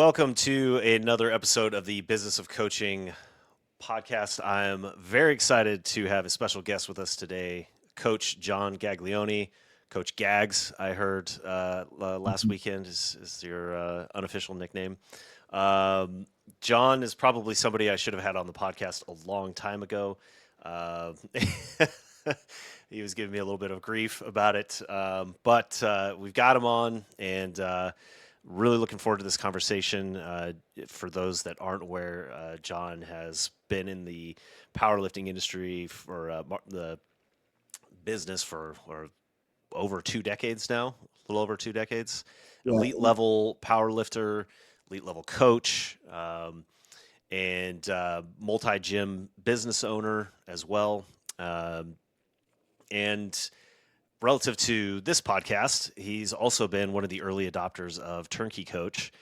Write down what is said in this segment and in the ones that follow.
Welcome to another episode of the Business of Coaching podcast. I'm very excited to have a special guest with us today, Coach John Gaglione. Coach Gags, I heard last weekend is your unofficial nickname. Um, John is probably somebody I should have had on the podcast a long time ago. Uh, he was giving me a little bit of grief about it, but we've got him on, and really looking forward to this conversation. For those that aren't aware, John has been in the powerlifting industry for the business for over 2 decades now, a little over 2 decades. Yeah, Elite level powerlifter, elite level coach, and multi gym business owner as well. Um, and relative to this podcast, he's also been one of the early adopters of TurnKey Coach,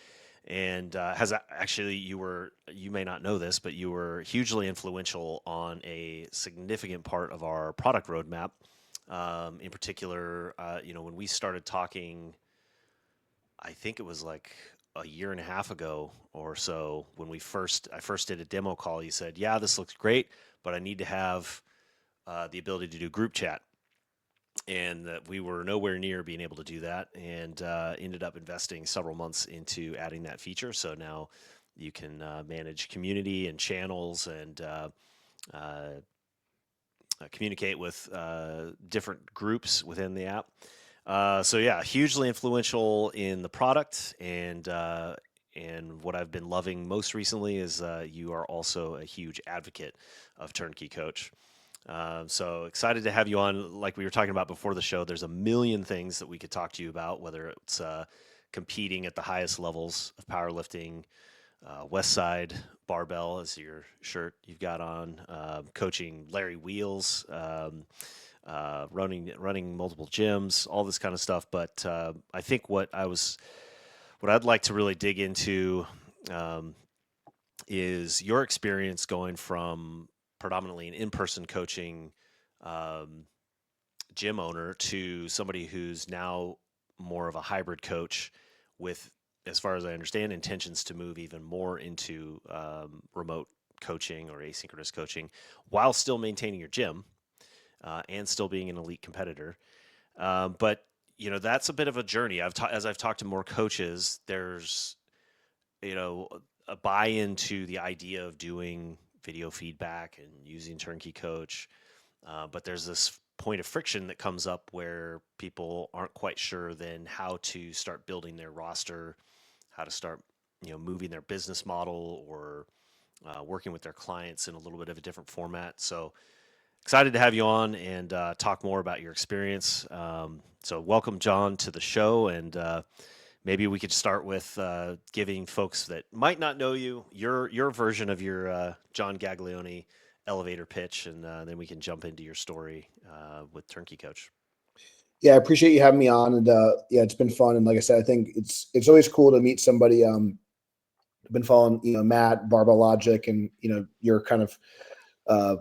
and actually you may not know this, but you were hugely influential on a significant part of our product roadmap. In particular, when we started talking, I think it was like a year and a half ago or so when I first did a demo call. You said, "Yeah, this looks great, but I need to have the ability to do group chat." And that we were nowhere near being able to do that, and ended up investing several months into adding that feature. So now you can manage community and channels and uh, communicate with different groups within the app. So yeah, hugely influential in the product, and what I've been loving most recently is you are also a huge advocate of TurnKey Coach. So excited to have you on. Like we were talking about before the show, there's a million things that we could talk to you about, whether it's competing at the highest levels of powerlifting, West Side Barbell is your shirt you've got on, coaching Larry Wheels, running multiple gyms, all this kind of stuff. But I think what I'd like to really dig into um, is your experience going from predominantly an in-person coaching um, gym owner to somebody who's now more of a hybrid coach with, as far as I understand, intentions to move even more into remote coaching or asynchronous coaching while still maintaining your gym and still being an elite competitor. But that's a bit of a journey. As I've talked to more coaches, there's you know a buy-in to the idea of doing video feedback and using turnkey coach, but there's this point of friction that comes up where people aren't quite sure then how to start building their roster, how to start moving their business model, or working with their clients in a little bit of a different format. So excited to have you on and talk more about your experience. So welcome, John, to the show, and maybe we could start with giving folks that might not know you your version of your John Gaglione elevator pitch, and then we can jump into your story with Turnkey Coach. yeah, I appreciate you having me on, and yeah, it's been fun. And like I said, I think it's always cool to meet somebody. I've been following Matt Barbell Logic, and your kind of uh,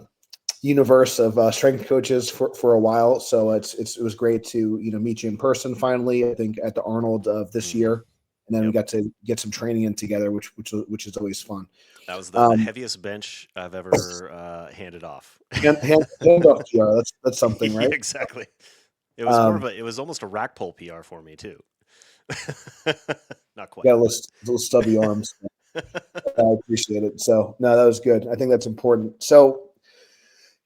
universe of strength coaches for a while. So it was great to meet you in person finally. I think at the Arnold of this Mm-hmm. year, and then we Yep, got to get some training in together, which is always fun. that was the Um, heaviest bench I've ever handed off. handoff PR. That's something, Yeah, right? exactly. It was Um, it was almost a rack pull PR for me too. Not quite, got but little stubby arms. I appreciate it. So no, that was good. I think that's important. So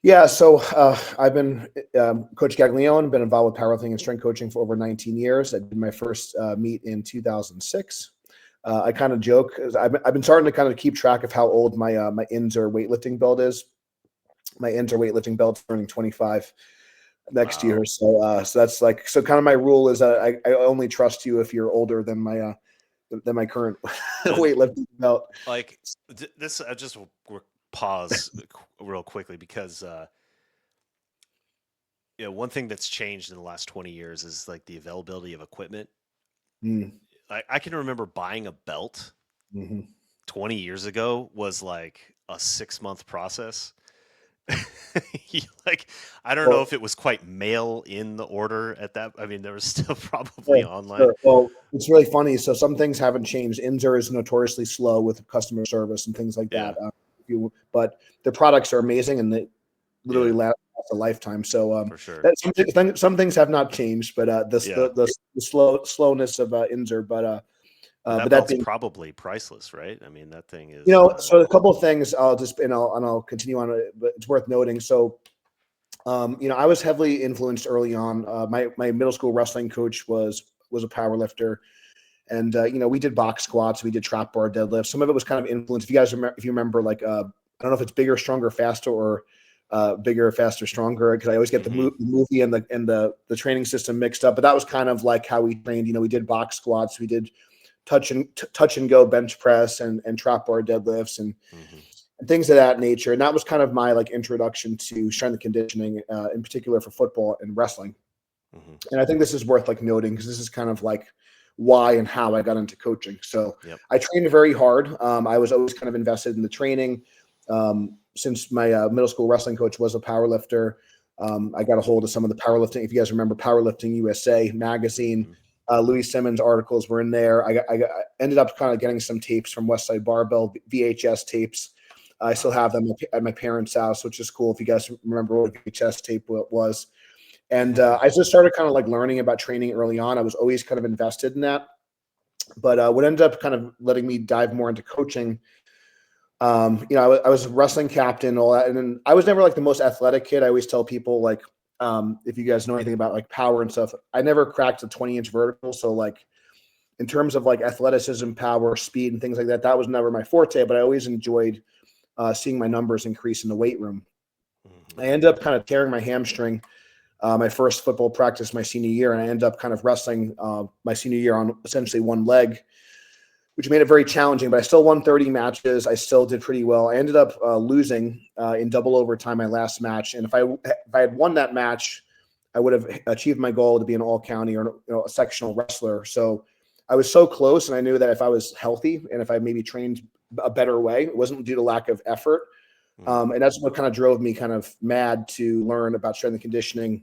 yeah, so I've been Coach Gaglione, been involved with powerlifting and strength coaching for over 19 years. I did my first meet in 2006. I kind of joke, 'cause I've been starting to kind of keep track of how old my ins or weightlifting belt is. My ins or weightlifting belt's turning 25 next wow. year. So that's like, so kind of my rule is that I only trust you if you're older than my current Uh, weightlifting belt. like this, I just pause real quickly because one thing that's changed in the last 20 years is like the availability of equipment. Mm, I can remember buying a belt mhm. 20 years ago was like a 6-month process. Like, I don't know Well, if it was quite mail in the order at that. I mean, there was still probably sure, online. sure. Well, it's really funny. So some things haven't changed. Inzer is notoriously slow with customer service and things like Yeah, that. But the products are amazing and they literally yeah, last a lifetime. So for sure. that some things have not changed, but Yeah, the slowness of Inzer. but that But that belt's being, probably priceless, right? I mean, that thing is. so a couple of things I'll continue on, but it's worth noting. So I was heavily influenced early on. My middle school wrestling coach was a power lifter, and we did box squats, we did trap bar deadlifts. Some of it was kind of influenced. If you guys remember, if you remember, like I don't know if it's bigger, stronger, faster, or bigger, faster, stronger, because I always get the Hmm. movie and the training system mixed up. But that was kind of like how we trained. We did box squats, we did touch and go bench press and trap bar deadlifts Hmm. and things of that nature. And that was kind of my like introduction to strength and conditioning, in particular for football and wrestling. Hmm. And I think this is worth like noting because this is kind of like why and how I got into coaching. So Yep. I trained very hard. I was always kind of invested in the training. Since my middle school wrestling coach was a power lifter, I got a hold of some of the powerlifting. If you guys remember Powerlifting USA magazine, Hmm. Louis Simmons articles were in there. I ended up kind of getting some tapes from Westside Barbell, VHS tapes. I still Wow. have them at my parents' house, which is cool. If you guys remember what a VHS tape was. And I just started kind of like learning about training early on. I was always kind of invested in that. But what ended up kind of letting me dive more into coaching, I was a wrestling captain, and all that. And then I was never like the most athletic kid. I always tell people, like, if you guys know anything about like power and stuff, I never cracked a 20-inch vertical. So like in terms of like athleticism, power, speed, and things like that, that was never my forte. But I always enjoyed seeing my numbers increase in the weight room. Hmm. I ended up kind of tearing my hamstring my first football practice my senior year, and I ended up kind of wrestling my senior year on essentially one leg, which made it very challenging. But I still won 30 matches. I still did pretty well. I ended up losing in double overtime my last match, and if I had won that match, I would have achieved my goal to be an all county or a sectional wrestler. So I was so close, and I knew that if I was healthy and if I maybe trained a better way, it wasn't due to lack of effort. Hmm. And that's what kind of drove me kind of mad to learn about strength and conditioning.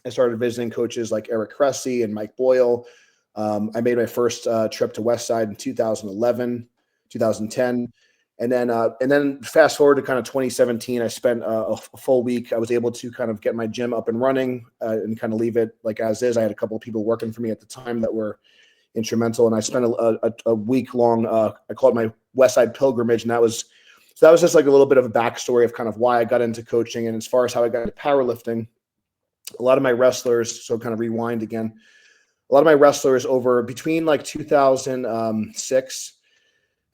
I started visiting coaches like Eric Cressy and Mike Boyle. I made my first trip to Westside in 2011, 2010. And then fast forward to kind of 2017, I spent a full week. I was able to kind of get my gym up and running and kind of leave it like as is. I had a couple of people working for me at the time that were instrumental. And I spent a week long, I call it my Westside pilgrimage. And that was just like a little bit of a backstory of kind of why I got into coaching. And as far as how I got into powerlifting, a lot of my wrestlers, so kind of rewind again, a lot of my wrestlers over between like 2006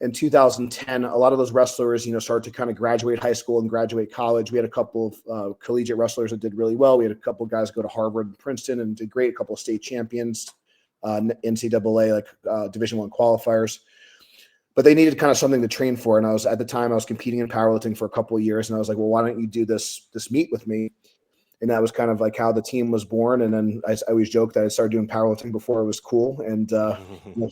and 2010, a lot of those wrestlers, started to kind of graduate high school and graduate college. We had a couple of collegiate wrestlers that did really well. We had a couple of guys go to Harvard and Princeton and did great, a couple of state champions, NCAA, like Division I qualifiers. But they needed kind of something to train for. And at the time I was competing in powerlifting for a couple of years. And I was like, well, why don't you do this meet with me? And that was kind of like how the team was born. And then I always joke that I started doing powerlifting before it was cool. And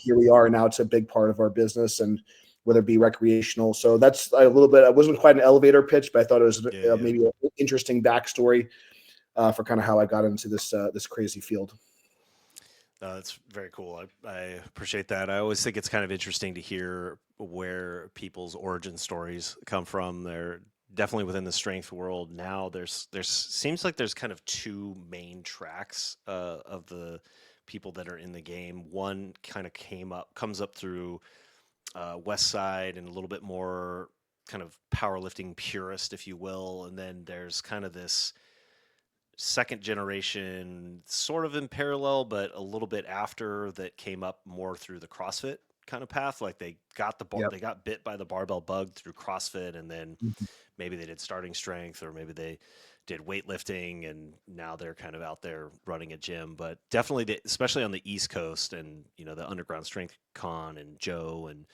here we are now. It's a big part of our business, and whether it be recreational. So that's a little bit. I wasn't quite an elevator pitch, but I thought it was Yeah, yeah. maybe an interesting backstory for kind of how I got into this crazy field. That's very cool. I appreciate that. I always think it's kind of interesting to hear where people's origin stories come from. They're definitely within the strength world now. There's seems like there's kind of two main tracks of the people that are in the game. One kind of comes up through West Side and a little bit more kind of powerlifting purist, if you will, and then there's kind of this second generation, sort of in parallel, but a little bit after that came up more through the CrossFit kind of path. Like Yep. they got bit by the barbell bug through CrossFit, and then Mhm. maybe they did starting strength, or maybe they did weightlifting, and now they're kind of out there running a gym. But definitely, especially on the East Coast, and the Underground Strength Con and Joe and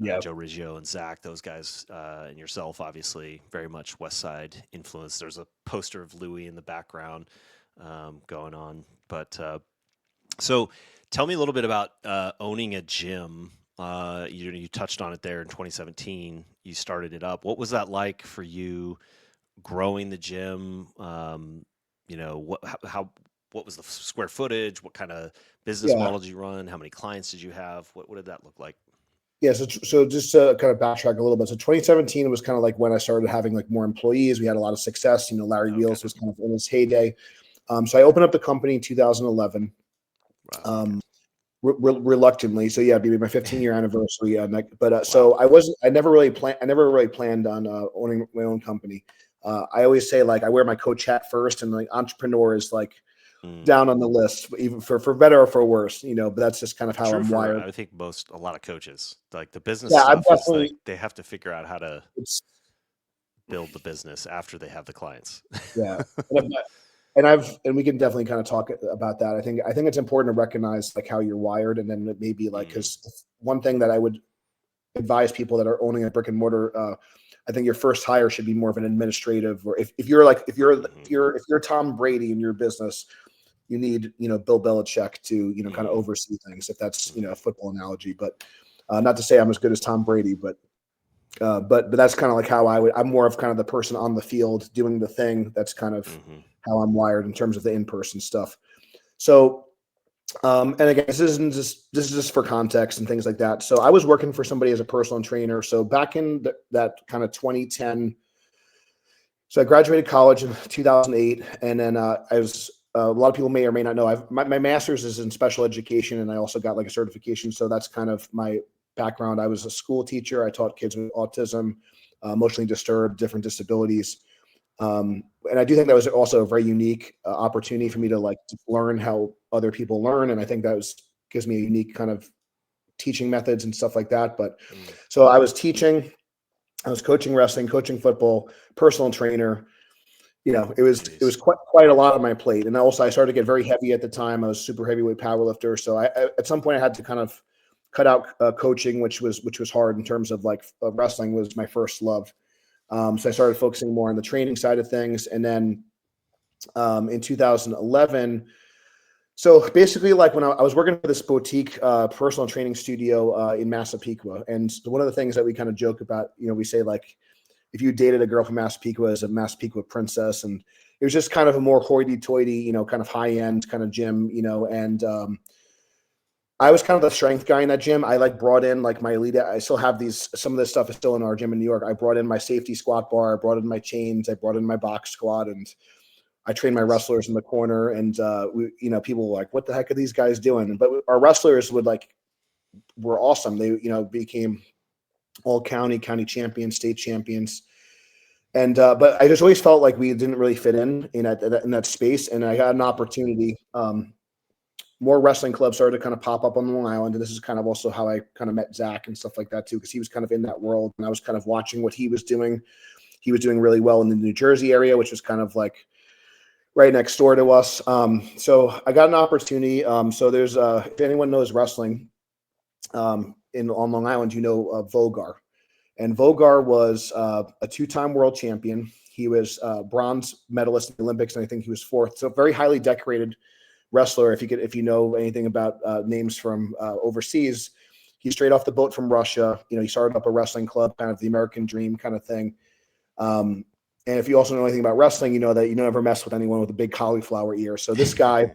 Yep. Joe Riggio and Zach, those guys, and yourself, obviously, very much West Side influence. There's a poster of Louis in the background going on. But so tell me a little bit about owning a gym. You touched on it there in 2017. You started it up. What was that like for you growing the gym? You know, what was the square footage? What kind of business Yeah. model did you run? How many clients did you have? What did that look like? Yeah, so just to kind of backtrack a little bit. So 2017 was kind of like when I started having like more employees. We had a lot of success. You know, Larry Okay. Wheels was kind of in his heyday. So I opened up the company in 2011, Wow. Okay. um, reluctantly. So yeah, it'd be my 15-year anniversary. Wow. So I wasn't. I never really planned on owning my own company. I always say like I wear my coach hat first, and like entrepreneur is like Mm. down on the list, even for better or for worse. You know, but that's just kind of how True I'm for wired. I think a lot of coaches. Like the business Yeah, I'm stuff is like definitely. they have to figure out how to It's build the business after they have the clients. yeah. And and we can definitely kind of talk about that. I think it's important to recognize like how you're wired, and then maybe like Mm. because one thing that I would advise people that are owning a brick and mortar, I think your first hire should be more of an administrative, or if you're like Hmm. if you're Tom Brady in your business, you need Bill Belichick to kind of Hmm. oversee things, if that's a Hmm. football analogy, but not to say I'm as good as Tom Brady, but that's kind of like how I'm more of kind of the person on the field doing the thing. That's kind of Hmm. how I'm wired in terms of the in-person stuff. So, and again, this is just for context and things like that. So I was working for somebody as a personal trainer. So back in that kind of 2010, so I graduated college in 2008, and then I was. A lot of people may or may not know. My master's is in special education, and I also got like a certification. So that's kind of my background. I was a school teacher. I taught kids with autism, emotionally disturbed, different disabilities, and I do think that was also a very unique opportunity for me Hmm. to like to learn how other people learn, and I think that gives me a unique kind of teaching methods and stuff like that. But Mm. so I was teaching, I was coaching wrestling, coaching football, personal trainer. It was Jeez. quite a lot on my plate, and also I started to get very heavy at the time. I was super heavyweight powerlifter, so at some point I had to kind of cut out coaching, which was hard in terms of like wrestling was my first love. So I started focusing more on the training side of things, and then in 2011. So basically, like when I was working for this boutique personal training studio in Massapequa, and one of the things that we kind of joke about, we say like, if you dated a girl from Massapequa as a Massapequa princess, and it was just kind of a more hoity-toity, kind of high-end kind of gym, and I was kind of the strength guy in that gym. I like brought in like my elite. I still have some of this stuff is still in our gym in New York. I brought in my safety squat bar. I brought in my chains. I brought in my box squat, and I trained my Nice. wrestlers in the corner. And people were like, "What the heck are these guys doing?" But our wrestlers were awesome. They became all county champions, state champions. And but I just always felt like we didn't really fit in that space. And I got an Hmm. opportunity. More wrestling clubs started to kind of pop up on Long Island. And this is kind of also how I kind of met Zach and stuff like that too, because he was kind of in that world and I was kind of watching what he was doing. He was doing really well in the New Jersey area, which was kind of like right next door to us. So I got an opportunity. So there's if anyone knows wrestling on Long Island, Vogar. And Vogar was a two-time world champion. He was bronze medalist in the Olympics, and I think he was fourth. So very highly decorated wrestler. If you know anything about names from overseas, he's straight off the boat from Russia. He started up a wrestling club, kind of the American dream kind of thing. Um, and if you also know anything about wrestling, you know that you never mess with anyone with a big cauliflower ear. So this guy,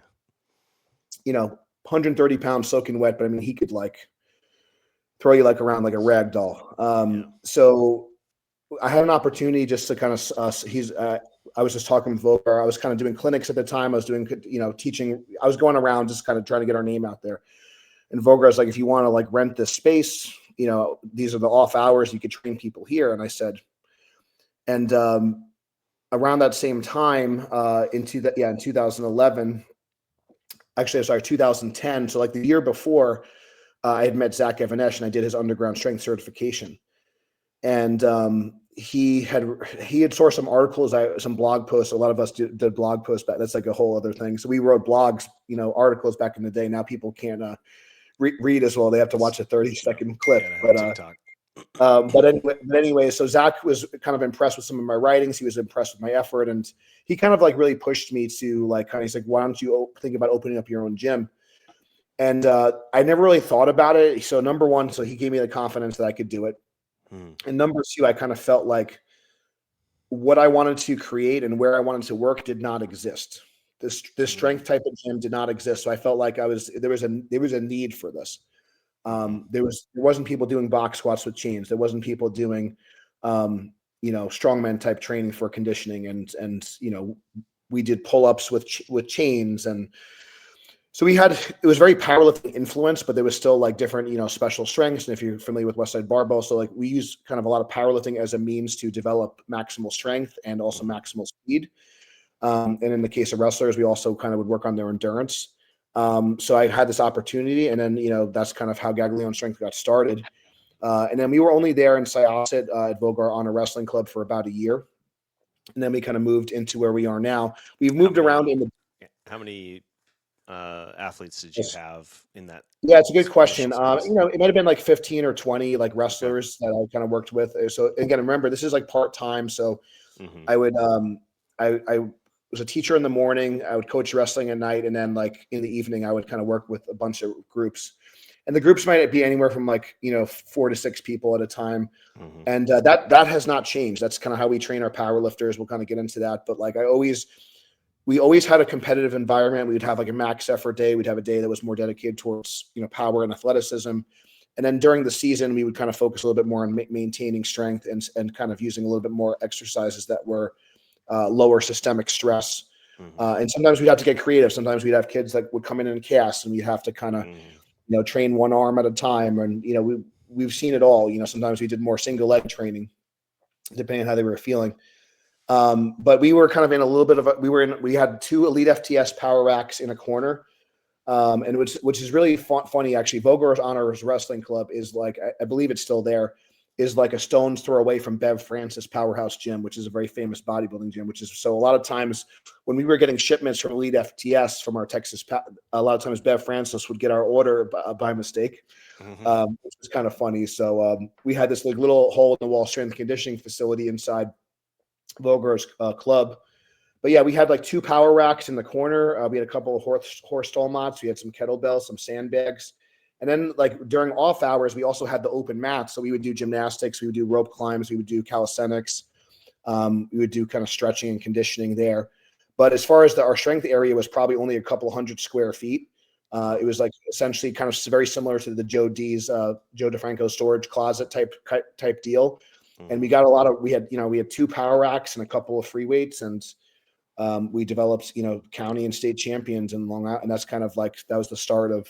130 pounds soaking wet, but I mean, he could like throw you like around like a rag doll. Yeah. So I had an opportunity just to kind of I was just talking with Vogar. I was kind of doing clinics at the time. I was doing teaching. I was going around just kind of trying to get our name out there. And Vogar was like, if you want to like rent this space, these are the off hours. You could train people here. And I said, and around that same time, in 2011, actually, I'm sorry, 2010. So like the year before, I had met Zach Evanesh and I did his underground strength certification. And he had sourced some articles, some blog posts. A lot of us did blog posts, but that's like a whole other thing. So we wrote blogs, articles back in the day. Now people can't read as well. They have to watch a 30-second clip. Gotta have a TikTok. But anyway, so Zach was kind of impressed with some of my writings. He was impressed with my effort, and he kind of like really pushed me to like kind of. He's like, "Why don't you think about opening up your own gym?" And I never really thought about it. So number one, so he gave me the confidence that I could do it. Hmm. And number two, I kind of felt like what I wanted to create and where I wanted to work did not exist. This strength type of gym did not exist. So I felt like there was a need for this. There wasn't people doing box squats with chains. There wasn't people doing, strongman type training for conditioning, and we did pull-ups with chains. And so it was very powerlifting influenced, but there was still like different, special strengths. And if you're familiar with Westside Barbell, so like we use kind of a lot of powerlifting as a means to develop maximal strength and also maximal speed. And in the case of wrestlers, we also kind of would work on their endurance. So I had this opportunity, and then, that's kind of how Gaglione Strength got started. And then we were only there in Syosset at Vogar on a wrestling club for about a year. And then we kind of moved into where we are now. We've moved around in the. How many athletes did you have in that? Yeah, it's a good question. Space? It might have been like 15 or 20 like wrestlers that I kind of worked with. So again, remember, this is like part-time. So I would, I was a teacher in the morning. I would coach wrestling at night. And then like in the evening, I would kind of work with a bunch of groups. And the groups might be anywhere from like, 4 to 6 people at a time. And that has not changed. That's kind of how we train our power lifters. We'll kind of get into that. But like we always had a competitive environment. We would have like a max effort day. We'd have a day that was more dedicated towards, power and athleticism. And then during the season, we would kind of focus a little bit more on maintaining strength and kind of using a little bit more exercises that were lower systemic stress. And sometimes we'd have to get creative. Sometimes we'd have kids that would come in and cast, and we'd have to kind of, train one arm at a time. And, we've seen it all. Sometimes we did more single leg training, depending on how they were feeling. But we were kind of in a little bit of we had 2 Elite FTS power racks in a corner. And which is really funny, actually. Vogar's Honors Wrestling Club is like, I believe it's still there, is like a stone's throw away from Bev Francis Powerhouse Gym, which is a very famous bodybuilding gym, so a lot of times when we were getting shipments from Elite FTS from our Texas, a lot of times Bev Francis would get our order by mistake, which was kind of funny. So we had this like little hole in the wall strength conditioning facility inside Vogar's club. But yeah, we had like 2 power racks in the corner. We had a couple of horse stall mats. We had some kettlebells, some sandbags. And then like during off hours, we also had the open mats. So we would do gymnastics, we would do rope climbs, we would do calisthenics. We would do kind of stretching and conditioning there. But as far as our strength area was probably only a couple hundred square feet. It was like essentially kind of very similar to the Joe DeFranco storage closet type deal. And we got we had 2 power racks and a couple of free weights, and we developed, county and state champions in Long Island. And that's kind of like, that was the start of,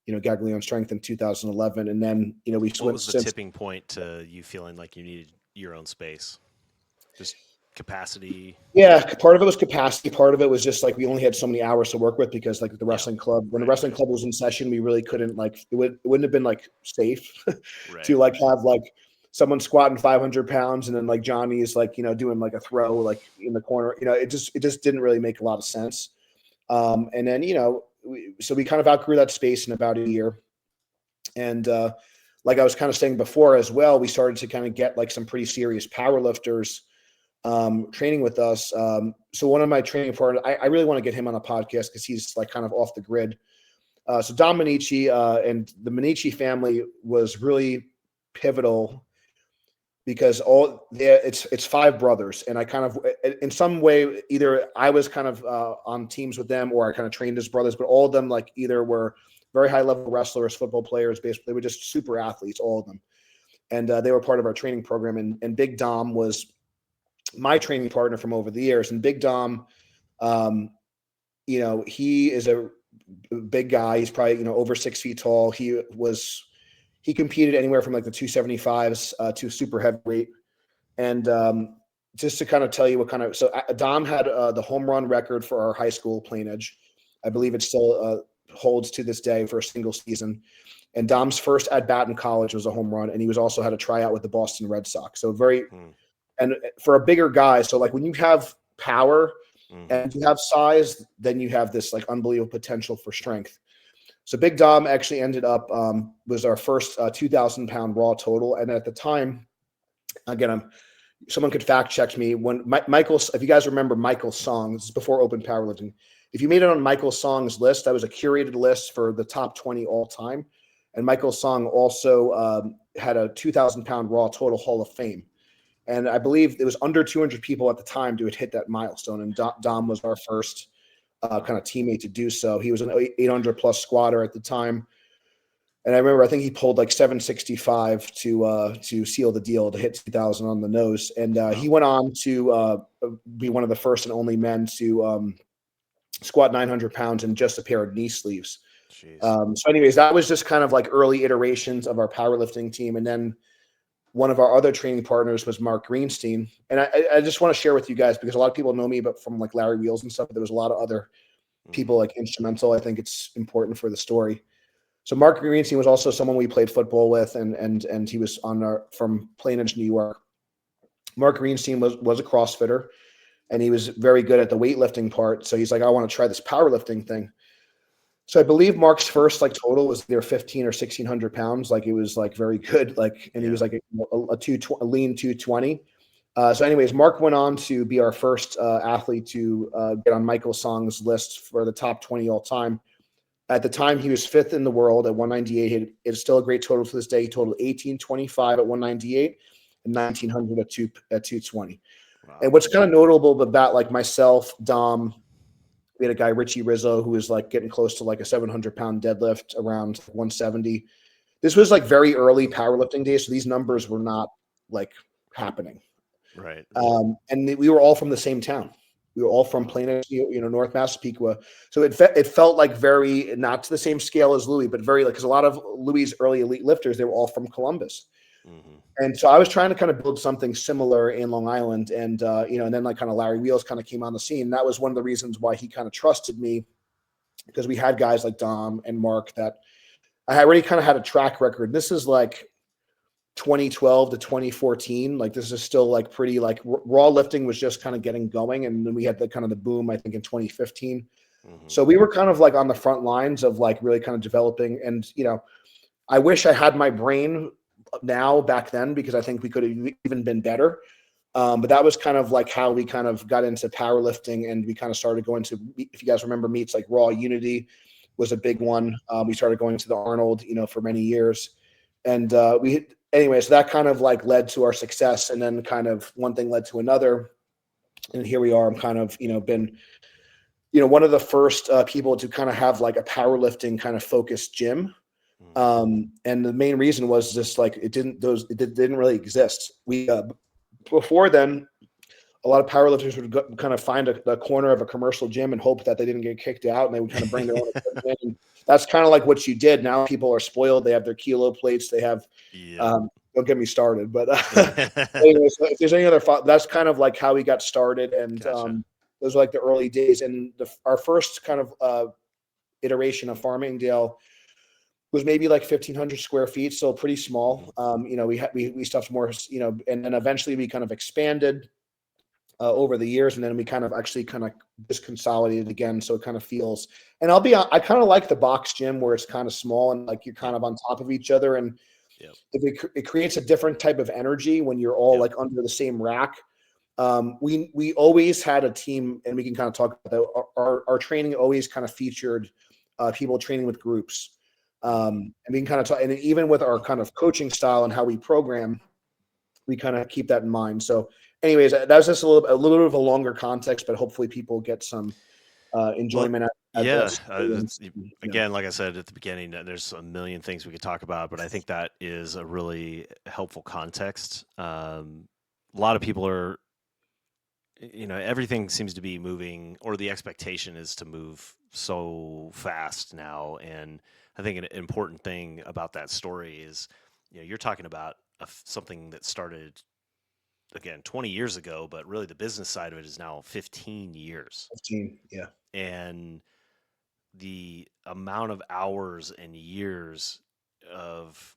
Gaglione Strength in 2011. And then, we what was the tipping point to you feeling like you needed your own space? Just capacity? Yeah, part of it was capacity. Part of it was just like we only had so many hours to work with, because like the wrestling club, when the wrestling club was in session, we really couldn't it wouldn't have been like safe to like have like someone squatting 500 pounds and then like Johnny is like, doing like a throw like in the corner. It just didn't really make a lot of sense. And then, so we kind of outgrew that space in about a year. And like I was kind of saying before as well, we started to kind of get like some pretty serious power lifters training with us. So one of my training partners, I really want to get him on a podcast because he's like kind of off the grid. So Dom Minichi and the Minichi family was really pivotal, because it's 5 brothers. And I kind of, in some way, either I was kind of on teams with them, or I kind of trained as brothers, but all of them like either were very high level wrestlers, football players, basically. They were just super athletes, all of them. And they were part of our training program. And Big Dom was my training partner from over the years. And Big Dom, he is a big guy. He's probably, over 6 feet tall. He competed anywhere from like the 275s to super heavyweight. And just to kind of tell you what kind of, so Dom had the home run record for our high school Plain Edge. I believe it still holds to this day for a single season. And Dom's first at bat in college was a home run. And he was also had a tryout with the Boston Red Sox. So and for a bigger guy. So like when you have power and you have size, then you have this like unbelievable potential for strength. So Big Dom actually ended up was our first 2,000 pound raw total. And at the time, again, someone could fact check me, when Michael's, if you guys remember Michael Song, this is before open powerlifting. If you made it on Michael Song's list, that was a curated list for the top 20 all time. And Michael Song also had a 2,000 pound raw total Hall of Fame. And I believe it was under 200 people at the time to hit that milestone. And Dom was our first kind of teammate to do so. He was an 800 plus squatter at the time. And I remember, I think he pulled like 765 to seal the deal, to hit 2,000 on the nose. And he went on to be one of the first and only men to squat 900 pounds in just a pair of knee sleeves. So anyways, that was just kind of like early iterations of our powerlifting team. And then one of our other training partners was Mark Greenstein. And I just want to share with you guys, because a lot of people know me, but from like Larry Wheels and stuff, but there was a lot of other people like instrumental. I think it's important for the story. So Mark Greenstein was also someone we played football with, and he was from Plainedge, New York. Mark Greenstein was a CrossFitter, and he was very good at the weightlifting part. So he's like, I want to try this powerlifting thing. So I believe Mark's first like total was either 15 or 1,600 pounds. Like it was like very good. Like, and he was like a lean 220. So anyways, Mark went on to be our first athlete to get on Michael Song's list for the top 20 all time. At the time, he was fifth in the world at 198. It's still a great total to this day. He totaled 1825 at 198 and 1900 at 220. Wow. And what's kind of notable about like myself, Dom, we had a guy, Richie Rizzo, who was like getting close to like a 700-pound deadlift, around 170. This was like very early powerlifting days, so these numbers were not like happening. Right. And we were all from the same town. We were all from Plainedge, North Massapequa. So it felt like very, not to the same scale as Louis, but very like, because a lot of Louis' early elite lifters, they were all from Columbus. And so I was trying to kind of build something similar in Long Island. And, and then like kind of Larry Wheels kind of came on the scene. That was one of the reasons why he kind of trusted me, because we had guys like Dom and Mark that I already kind of had a track record. This is like 2012 to 2014. Like this is still like pretty like raw lifting was just kind of getting going. And then we had the kind of the boom, I think in 2015. So we were kind of like on the front lines of like really kind of developing. And, I wish I had my brain now back then, because I think we could have even been better. But that was kind of like how we kind of got into powerlifting, and we kind of started going to, if you guys remember, meets like Raw Unity was a big one. We started going to the Arnold, for many years. And anyway, so that kind of like led to our success, and then kind of one thing led to another. And here we are. I'm kind of, been, one of the first people to kind of have like a powerlifting kind of focused gym. And the main reason was just like, it didn't really exist. We, before then, a lot of powerlifters would kind of find a corner of a commercial gym and hope that they didn't get kicked out, and they would kind of bring their own equipment in. And that's kind of like what you did. Now people are spoiled. They have their kilo plates. They have, don't get me started, but anyway, so if there's any other thought, that's kind of like how we got started. And those were like the early days. And our first kind of iteration of Farmingdale was maybe like 1,500 square feet, so pretty small. We stuffed more, and then eventually we kind of expanded over the years, and then we kind of actually kind of just consolidated again. So it kind of feels, and I kind of like the box gym where it's kind of small and like you're kind of on top of each other, and it creates a different type of energy when you're all like under the same rack. We always had a team, and we can kind of talk about that. Our training always kind of featured people training with groups. And we can kind of talk, and even with our kind of coaching style and how we program, we kind of keep that in mind. So anyways, that was just a little bit of a longer context, but hopefully people get some enjoyment. Again, like I said at the beginning, there's a million things we could talk about, but I think that is a really helpful context. A lot of people are, everything seems to be moving, or the expectation is to move so fast now. And I think an important thing about that story is, you're talking about something that started, again, 20 years ago, but really the business side of it is now 15 years. 15, yeah. And the amount of hours and years of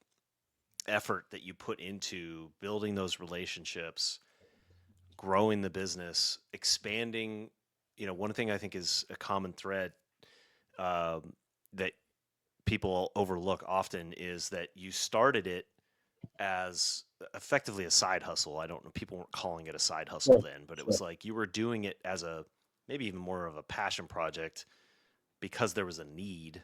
effort that you put into building those relationships, growing the business, expanding, one thing I think is a common thread that people overlook often is that you started it as effectively a side hustle. I don't know, people weren't calling it a side hustle then, but it was like you were doing it as a maybe even more of a passion project because there was a need,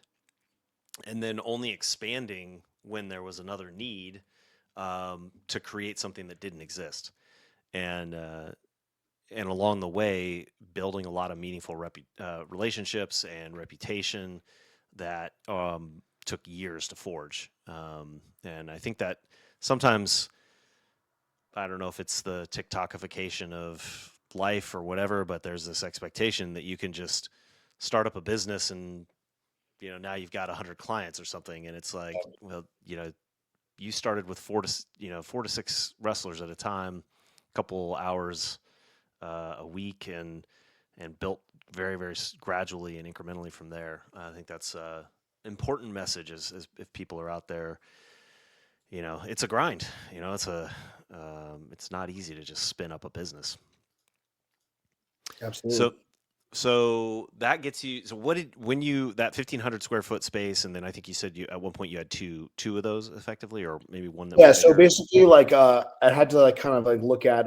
and then only expanding when there was another need to create something that didn't exist. and along the way, building a lot of meaningful relationships and reputation that took years to forge. And I think that sometimes, I don't know if it's the TikTokification of life or whatever, but there's this expectation that you can just start up a business and now you've got 100 clients or something, and it's like, well, you started with 4 to 6 wrestlers at a time, a couple hours a week, and built very, very gradually and incrementally from there. I think that's an important message as if people are out there. It's a grind. It's not easy to just spin up a business. Absolutely. So that gets you. So that 1,500 square foot space, and then I think you said at one point you had two of those effectively, or maybe one that Yeah. was So bigger. basically, I had to kind of look at.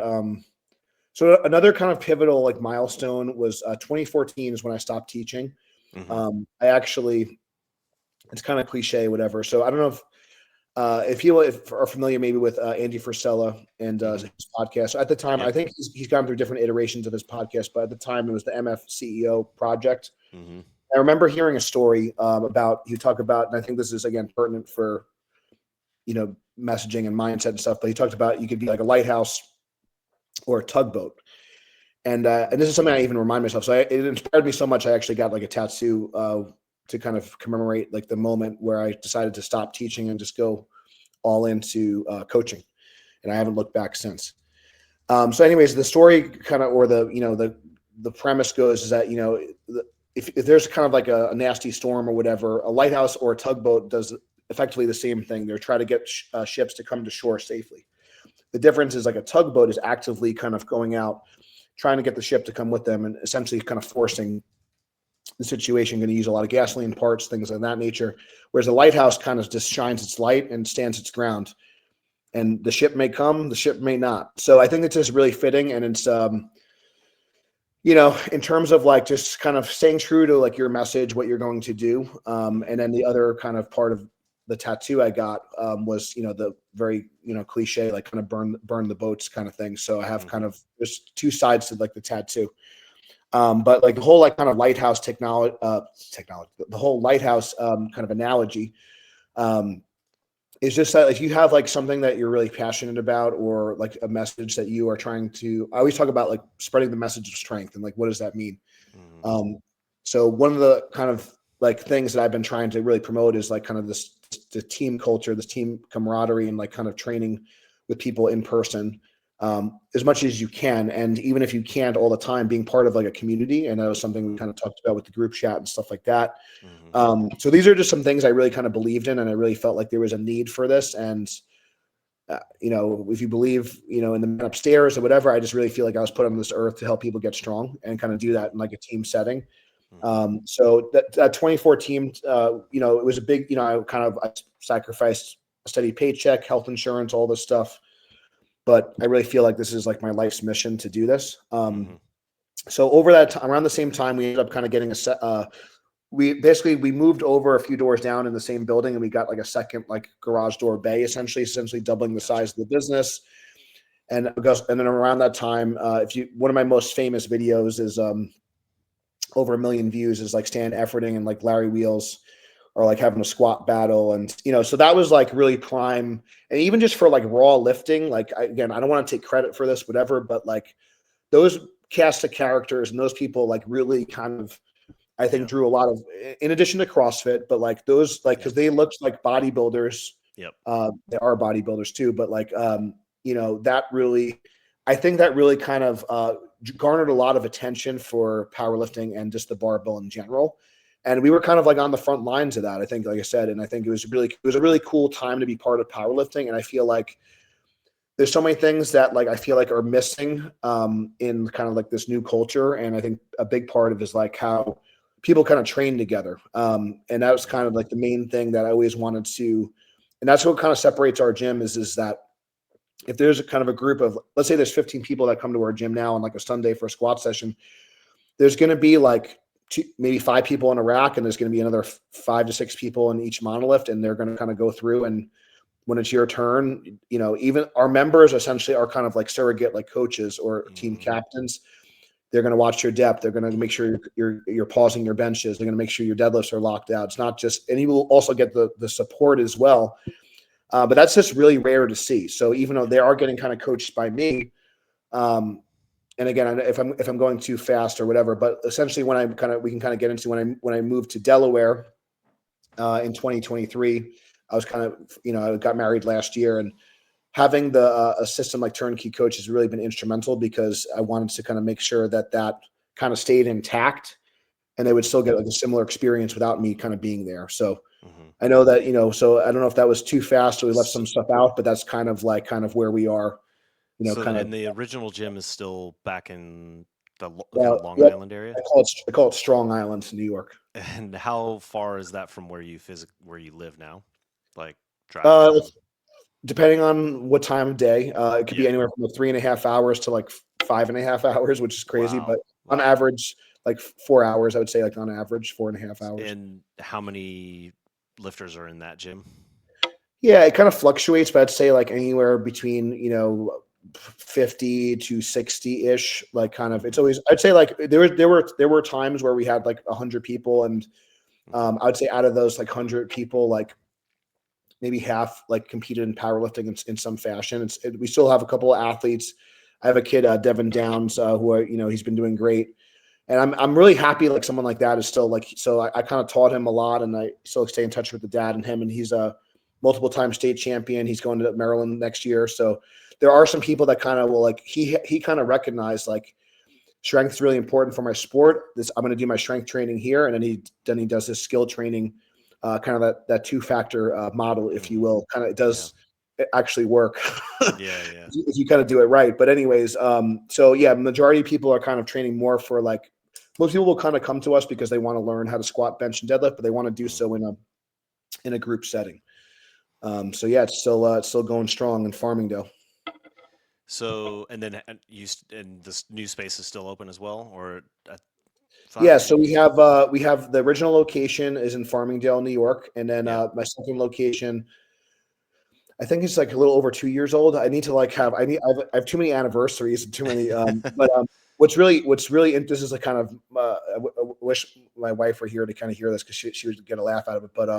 So another kind of pivotal milestone was 2014 is when I stopped teaching. Mm-hmm. I actually, it's kind of cliche, whatever. So I don't know if you are familiar maybe with Andy Frisella and Mm-hmm. his podcast. So at the time, Yep. I think he's gone through different iterations of his podcast, but at the time it was the MF CEO project. Mm-hmm. I remember hearing a story about, you talk about, and I think this is again pertinent for, messaging and mindset and stuff, but he talked about you could be like a lighthouse or a tugboat. And this is something I even remind myself. So it inspired me so much. I actually got a tattoo to kind of commemorate the moment where I decided to stop teaching and just go all into coaching. And I haven't looked back since. So anyways, the story kind of, or the premise goes is that, if there's kind of a nasty storm or whatever, a lighthouse or a tugboat does effectively the same thing. They're trying to get ships to come to shore safely. The difference is a tugboat is actively kind of going out, trying to get the ship to come with them, and essentially kind of forcing the situation, going to use a lot of gasoline parts, things of that nature. Whereas a lighthouse kind of just shines its light and stands its ground. And the ship may come, the ship may not. So I think it's just really fitting. And it's, in terms of just kind of staying true to your message, what you're going to do. And then the other kind of part of the tattoo I got was, the very, cliche, kind of burn the boats kind of thing. So I have Mm-hmm. kind of, there's two sides to the tattoo. But the whole kind of lighthouse technology, the whole lighthouse kind of analogy is just that if you have something that you're really passionate about, or a message that you are trying to, I always talk about spreading the message of strength, and what does that mean? Mm-hmm. So one of the kind of things that I've been trying to really promote is kind of the team culture, this team camaraderie, and kind of training with people in person as much as you can. And even if you can't all the time, being part of a community. And that was something we kind of talked about with the group chat and stuff like that. Mm-hmm. So these are just some things I really kind of believed in, and I really felt like there was a need for this. And, if you believe, in the man upstairs or whatever, I just really feel like I was put on this earth to help people get strong and kind of do that in a team setting. Mm-hmm. So that 2014, it was a big, I sacrificed a steady paycheck, health insurance, all this stuff. But I really feel like this is my life's mission to do this. Mm-hmm. So over that time, around the same time, we ended up kind of getting we moved over a few doors down in the same building, and we got a second garage door bay, essentially doubling the size of the business. And then around that time, one of my most famous videos is over 1 million views, is Stan Efforting and Larry Wheels are having a squat battle. And, so that was really prime. And even just for raw lifting, again, I don't want to take credit for this, whatever, but those cast of characters and those people really kind of, I think, drew a lot of, in addition to CrossFit, but those, because they looked like bodybuilders. Yep. They are bodybuilders too, but that really, I think that really kind of garnered a lot of attention for powerlifting and just the barbell in general. And we were kind of on the front lines of that, I think, like I said. And I think it was a really cool time to be part of powerlifting. And I feel like there's so many things that I feel like are missing in kind of this new culture. And I think a big part of it is how people kind of train together. And that was kind of the main thing that I always wanted to, and that's what kind of separates our gym is that if there's a kind of a group of, let's say there's 15 people that come to our gym now on a Sunday for a squat session, there's going to be maybe 5 people in a rack, and there's going to be another 5 to 6 people in each monolift, and they're going to kind of go through and when it's your turn, even our members essentially are kind of like surrogate, like coaches or team Mm-hmm. captains. They're going to watch your depth. They're going to make sure you're pausing your benches. They're going to make sure your deadlifts are locked out. It's not just, and you will also get the support as well. But that's just really rare to see. So even though they are getting kind of coached by me, and again, if I'm going too fast or whatever, but essentially we can kind of get into when I moved to Delaware in 2023, I was kind of, I got married last year, and having a system like TurnKey Coach has really been instrumental because I wanted to kind of make sure that kind of stayed intact and they would still get like a similar experience without me kind of being there. So Mm-hmm. I know that, so I don't know if that was too fast or we left So, some stuff out, but that's kind of where we are, so, kind of. and the original gym is still back in the kind Well, of Long yeah, Island area. I call it Strong Island, New York. And how far is that from where you live now? Like drive Uh, time? Depending on what time of day, it could be Yeah. anywhere from like 3.5 hours to like 5.5 hours, which is crazy. Wow. But on Wow. average, like 4 hours, I would say, like on average, 4.5 hours. And how many lifters are in that gym? Yeah, it kind of fluctuates, but I'd say like anywhere between 50 to 60 ish. Like kind of, it's Mm-hmm. always, I'd say like there were times where we had like 100 people, and Mm-hmm. I would say out of those like 100 people, like maybe half like competed in powerlifting in some fashion. We still have a couple of athletes. I have a kid, Devin Downs, who he's been doing great, and I'm really happy. Like someone like that is still like, so I kind of taught him a lot, and I still stay in touch with the dad and him, and he's a multiple time state champion. He's going to Maryland next year. So there are some people that kind of will like, he kind of recognized like strength is really important for my sport. I'm going to do my strength training here, and then he does his skill training, kind of that two-factor model, if you Mm-hmm. will. Kind of, it Yeah. does actually work Yeah. Yeah. if you kind of do it right. But anyways, so yeah, majority of people are kind of training more for like, most people will kind of come to us because they want to learn how to squat, bench, and deadlift, but they want to do so Mm-hmm. in a group setting. So yeah, it's still going strong in Farmingdale. So, and then and this new space is still open as well, or I Yeah, thought so you. we have the original location is in Farmingdale, New York, and then Yeah. my second location, I think it's like a little over 2 years old. I need to like have I have too many anniversaries and too many. But this is a kind of I wish my wife were here to kind of hear this because she would get a laugh out of it. But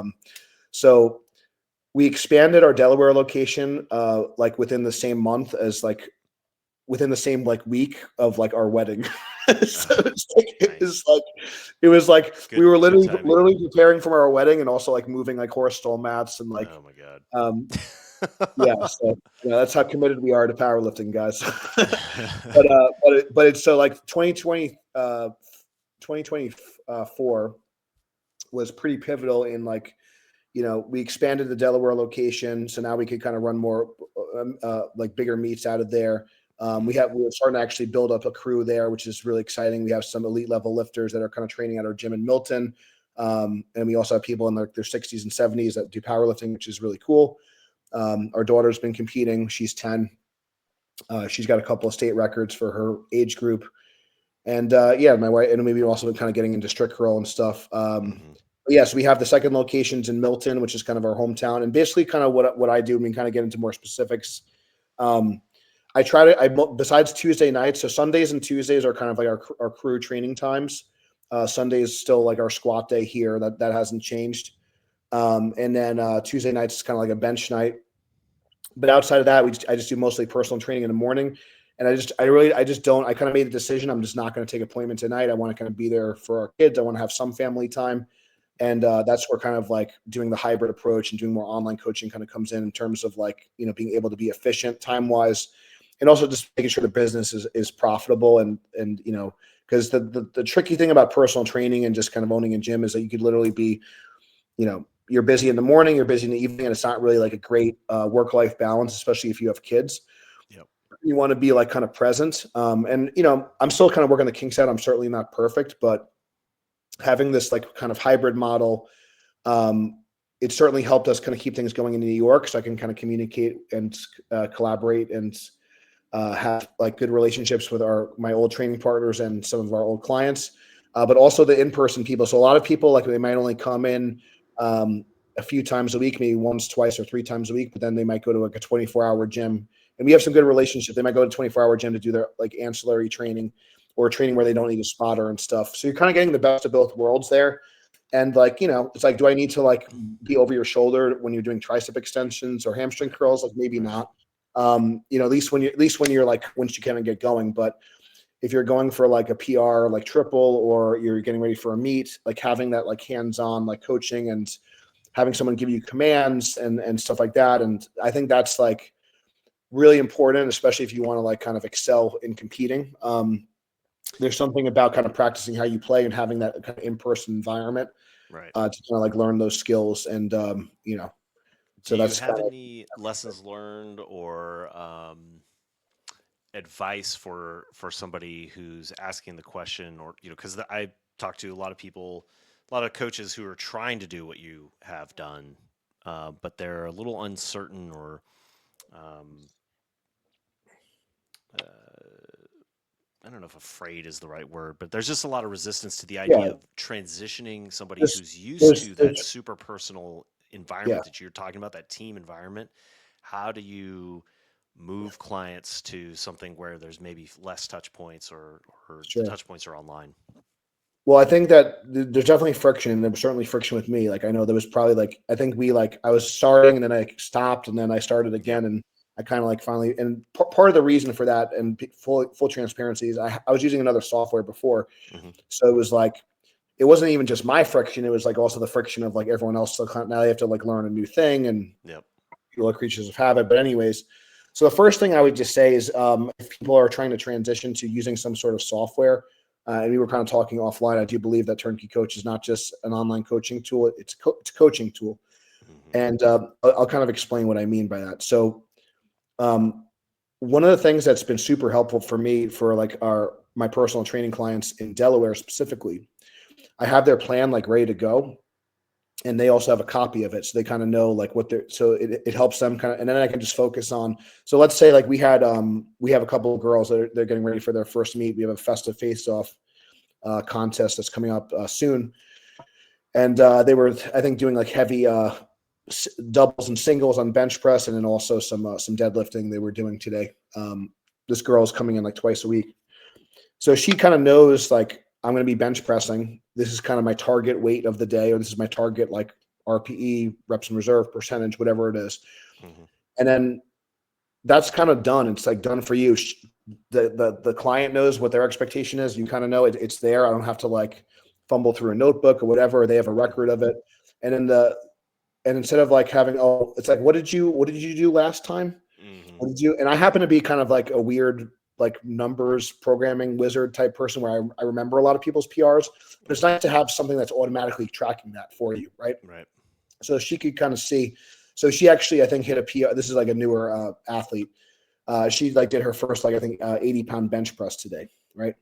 so we expanded our Delaware location like within the same month as like within the same like week of like our wedding. So Oh, it's like nice. it was like we Good. were Good timing. literally preparing for our wedding and also like moving like horse stall mats and like Oh my god. um yeah, so that's how committed we are to powerlifting, guys. But it's so like 2024 was pretty pivotal in like, we expanded the Delaware location, so now we could kind of run more like bigger meets out of there. Mhm. We're starting to actually build up a crew there, which is really exciting. We have some elite level lifters that are kind of training at our gym in Milton, and we also have people in their 60s and 70s that do powerlifting, which is really cool. Our daughter's been competing; she's 10. She's got a couple of state records for her age group, and yeah, my wife, and maybe also been kind of getting into strict curl and stuff. Mhm. Yes, we have the second locations in Milton, which is kind of our hometown, and basically kind of what I do. I mean, kind of get into more specifics. Um, I try to, besides Tuesday nights, so Sundays and Tuesdays are kind of like our crew training times. Sunday is still like our squat day here. That hasn't changed. And then Tuesday nights is kind of like a bench night. But outside of that, I just do mostly personal training in the morning. And I just don't, I kind of made a decision. I'm just not going to take appointments at night. I want to kind of be there for our kids. I want to have some family time. And that's where kind of like doing the hybrid approach and doing more online coaching kind of comes in terms of like, being able to be efficient time wise, and also just making sure the business is profitable. And, because the tricky thing about personal training and just kind of owning a gym is that you could literally be, you're busy in the morning, you're busy in the evening, and it's not really like a great work-life balance, especially if you have kids. Yep. You want to be like kind of present. And, I'm still kind of working the kinks out. I'm certainly not perfect, but having this like kind of hybrid model, it certainly helped us kind of keep things going in New York, so I can kind of communicate and collaborate and have like good relationships with my old training partners and some of our old clients, but also the in-person people. So a lot of people like they might only come in a few times a week, maybe once, twice, or 3 times a week, but then they might go to like a 24-hour gym. And we have some good relationship. They might go to 24-hour gym to do their like ancillary training or training where they don't need a spotter and stuff. So you're kind of getting the best of both worlds there. And like, it's like, do I need to like be over your shoulder when you're doing tricep extensions or hamstring curls? Like maybe not. At least when you're like, once you kind of get going. But if you're going for like a PR, like triple, or you're getting ready for a meet, like having that like hands-on like coaching and having someone give you commands and stuff like that. And I think that's like really important, especially if you want to like kind of excel in competing. There's something about kind of practicing how you play and having that kind of in-person environment, Right. to kind of like learn those skills. And, Do you have any lessons learned or advice for somebody who's asking the question, or because I talk to a lot of people, a lot of coaches who are trying to do what you have done, but they're a little uncertain or I don't know if afraid is the right word, but there's just a lot of resistance to the idea of transitioning somebody who's used to that super personal environment that you're talking about, that team environment. How do you move clients to something where there's maybe less touch points or the touch points are online? Well, I think that there's definitely friction. There was certainly friction with me. Like, I know there was probably like, I think I was starting and then I stopped and then I started again. And I kind of like finally, and part of the reason for that and full transparency is I was using another software before. So it was like, it wasn't even just my friction. It was like also the friction of like everyone else. So now they have to like learn a new thing, and people are creatures of habit. But anyways, so the first thing I would just say is if people are trying to transition to using some sort of software, and we were kind of talking offline, I do believe that TurnKey Coach is not just an online coaching tool. It's a coaching tool. And I'll kind of explain what I mean by that. So one of the things that's been super helpful for me for like my personal training clients in Delaware specifically, I have their plan like ready to go, and they also have a copy of it. So they kind of know like what so it helps them kind of, and then I can just focus on, so let's say like we have a couple of girls that they're getting ready for their first meet. We have a festive face-off contest that's coming up soon. And they were, I think, doing like heavy doubles and singles on bench press, and then also some deadlifting they were doing today. This girl is coming in like twice a week. So she kind of knows like, I'm going to be bench pressing. This is kind of my target weight of the day, or this is my target like RPE, reps and reserve percentage, whatever it is. And then that's kind of done. It's like done for you. The client knows what their expectation is. You kind of know it's there. I don't have to like fumble through a notebook or whatever. They have a record of it. And instead of like having, it's like, what did you do last time? What did you? And I happen to be kind of like a weird like numbers programming wizard type person where I remember a lot of people's PRs, but it's nice to have something that's automatically tracking that for you. Right. So she could kind of see. So she actually, I think, hit a PR. This is like a newer athlete. She like did her first, like, I think 80-pound bench press today. Right.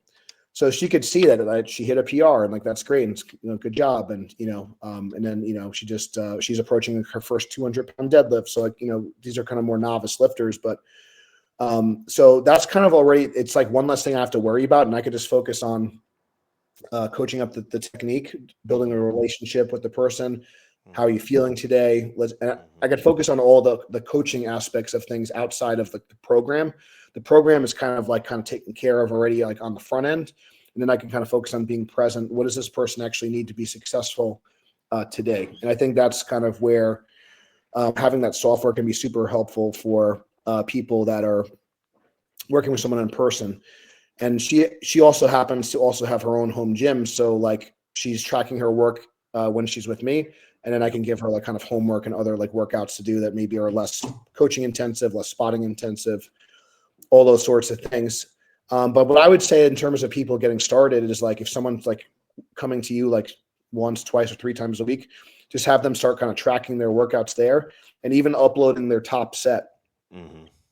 So she could see that she hit a PR, and like, that's great. And good job. And, and then, she just, she's approaching her first 200-pound deadlift. So like, these are kind of more novice lifters, but so that's kind of already, it's like one less thing I have to worry about. And I could just focus on coaching up the technique, building a relationship with the person. How are you feeling today? I could focus on all the coaching aspects of things outside of the program. The program is kind of taken care of already, like on the front end. And then I can kind of focus on being present. What does this person actually need to be successful today? And I think that's kind of where having that software can be super helpful for people that are working with someone in person. And she also happens to also have her own home gym. So like, she's tracking her work when she's with me. And then I can give her like kind of homework and other like workouts to do that maybe are less coaching intensive, less spotting intensive, all those sorts of things. But what I would say in terms of people getting started is like, if someone's like coming to you like once, twice, or 3 times a week, just have them start kind of tracking their workouts there and even uploading their top set.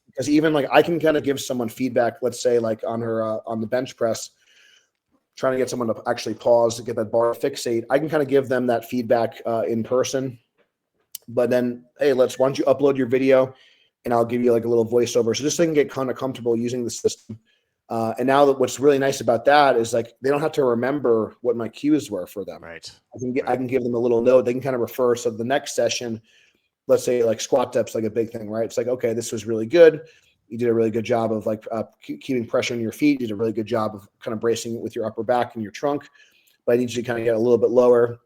Because even like, I can kind of give someone feedback, let's say like on her, on the bench press, trying to get someone to actually pause to get that bar fixate. I can kind of give them that feedback in person, but then, hey, why don't you upload your video and I'll give you like a little voiceover. So just so they can get kind of comfortable using the system. And now that what's really nice about that is like they don't have to remember what my cues were for them. Right. I can give them a little note. They can kind of refer. So the next session, let's say like squat depths, like a big thing, right? It's like, okay, this was really good. You did a really good job of like keeping pressure on your feet. You did a really good job of kind of bracing with your upper back and your trunk. But I need you to kind of get a little bit lower.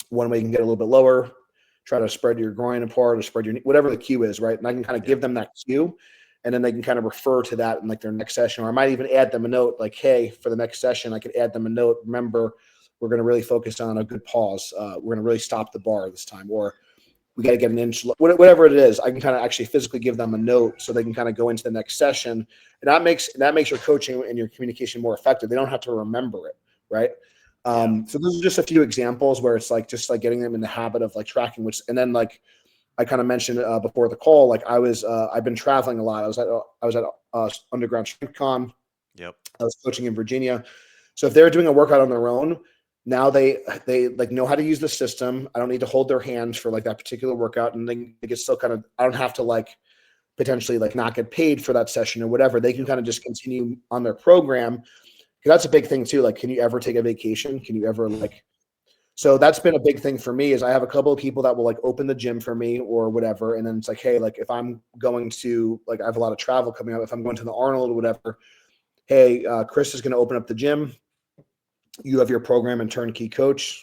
One way you can get a little bit lower, try to spread your groin apart or spread your knee, whatever the cue is, right? And I can kind of give them that cue, and then they can kind of refer to that in like their next session. Or I might even add them a note like, hey, for the next session, I could add them a note. Remember, we're going to really focus on a good pause. We're going to really stop the bar this time, or we got to get an inch, whatever it is. I can kind of actually physically give them a note so they can kind of go into the next session. And that makes your coaching and your communication more effective. They don't have to remember it, right? So those are just a few examples where it's like just like getting them in the habit of like tracking, and then like I kind of mentioned before the call, like I've been traveling a lot. I was at Underground Strength Con. Yep. I was coaching in Virginia. So if they're doing a workout on their own, now they like know how to use the system. I don't need to hold their hands for like that particular workout, and they get still kind of, I don't have to like potentially like not get paid for that session or whatever. They can kind of just continue on their program. That's a big thing too. Like, can you ever take a vacation? Can you ever like, so that's been a big thing for me is I have a couple of people that will like open the gym for me or whatever. And then it's like, hey, like if I'm going to, like, I have a lot of travel coming up, if I'm going to the Arnold or whatever, hey, Chris is going to open up the gym. You have your program and TurnKey Coach.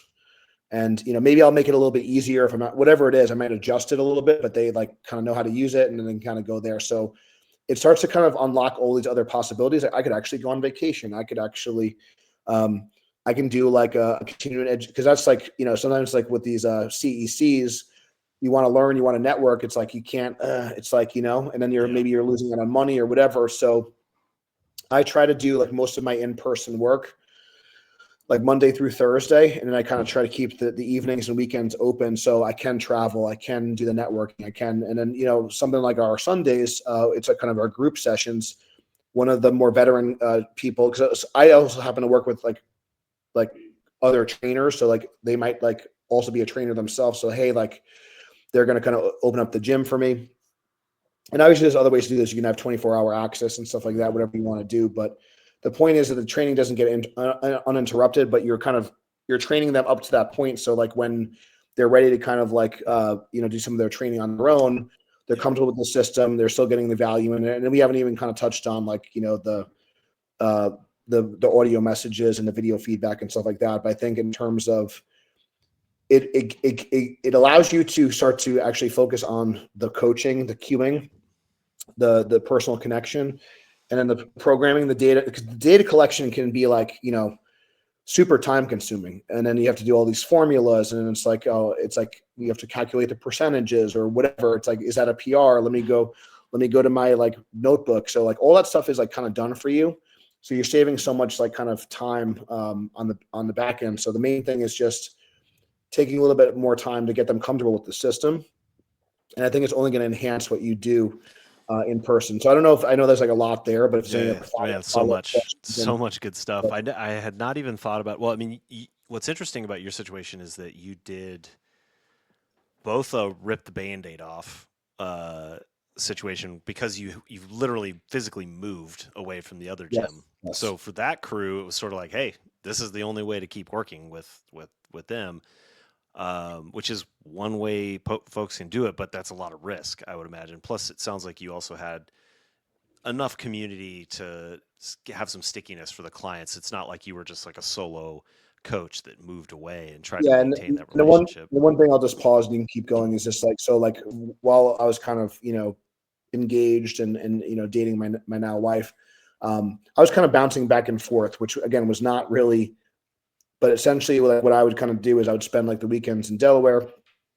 And, maybe I'll make it a little bit easier if I'm not, whatever it is, I might adjust it a little bit, but they like kind of know how to use it and then kind of go there. So it starts to kind of unlock all these other possibilities. I could actually go on vacation. I could actually, I can do like a continuing edge, because that's like, sometimes like with these CECs, you want to learn, you want to network. It's like, you can't, it's like, and then maybe you're losing out on money or whatever. So I try to do like most of my in-person work like Monday through Thursday. And then I kind of try to keep the evenings and weekends open so I can travel, I can do the networking, and then, something like our Sundays, it's like kind of our group sessions. One of the more veteran people, because I also happen to work with like other trainers. So like they might like also be a trainer themselves. So, hey, like they're going to kind of open up the gym for me. And obviously there's other ways to do this. You can have 24-hour access and stuff like that, whatever you want to do. But the point is that the training doesn't get uninterrupted, but you're training them up to that point. So like when they're ready to kind of like, do some of their training on their own, they're comfortable with the system. They're still getting the value in it. And then we haven't even kind of touched on like, the audio messages and the video feedback and stuff like that. But I think in terms of it allows you to start to actually focus on the coaching, the cueing, the personal connection, and then the programming, the data, because the data collection can be like, super time consuming. And then you have to do all these formulas, and it's like, you have to calculate the percentages or whatever. It's like, is that a PR? Let me go to my like notebook. So like all that stuff is like kind of done for you. So you're saving so much like kind of time on the back end. So the main thing is just taking a little bit more time to get them comfortable with the system. And I think it's only going to enhance what you do in person. So I know there's like a lot there, but if man, so much good stuff. I had not even thought about, well, I mean, what's interesting about your situation is that you did both a rip the Band-Aid off situation, because you've literally physically moved away from the other gym. Yes. So for that crew, it was sort of like, hey, this is the only way to keep working with them. Which is one way folks can do it, but that's a lot of risk, I would imagine. Plus, it sounds like you also had enough community to have some stickiness for the clients. It's not like you were just like a solo coach that moved away and tried to maintain that relationship. The one thing I'll just pause and you can keep going is just like, so like while I was kind of, engaged and dating my now wife, I was kind of bouncing back and forth, which again was not really. But essentially, what I would kind of do is I would spend like the weekends in Delaware.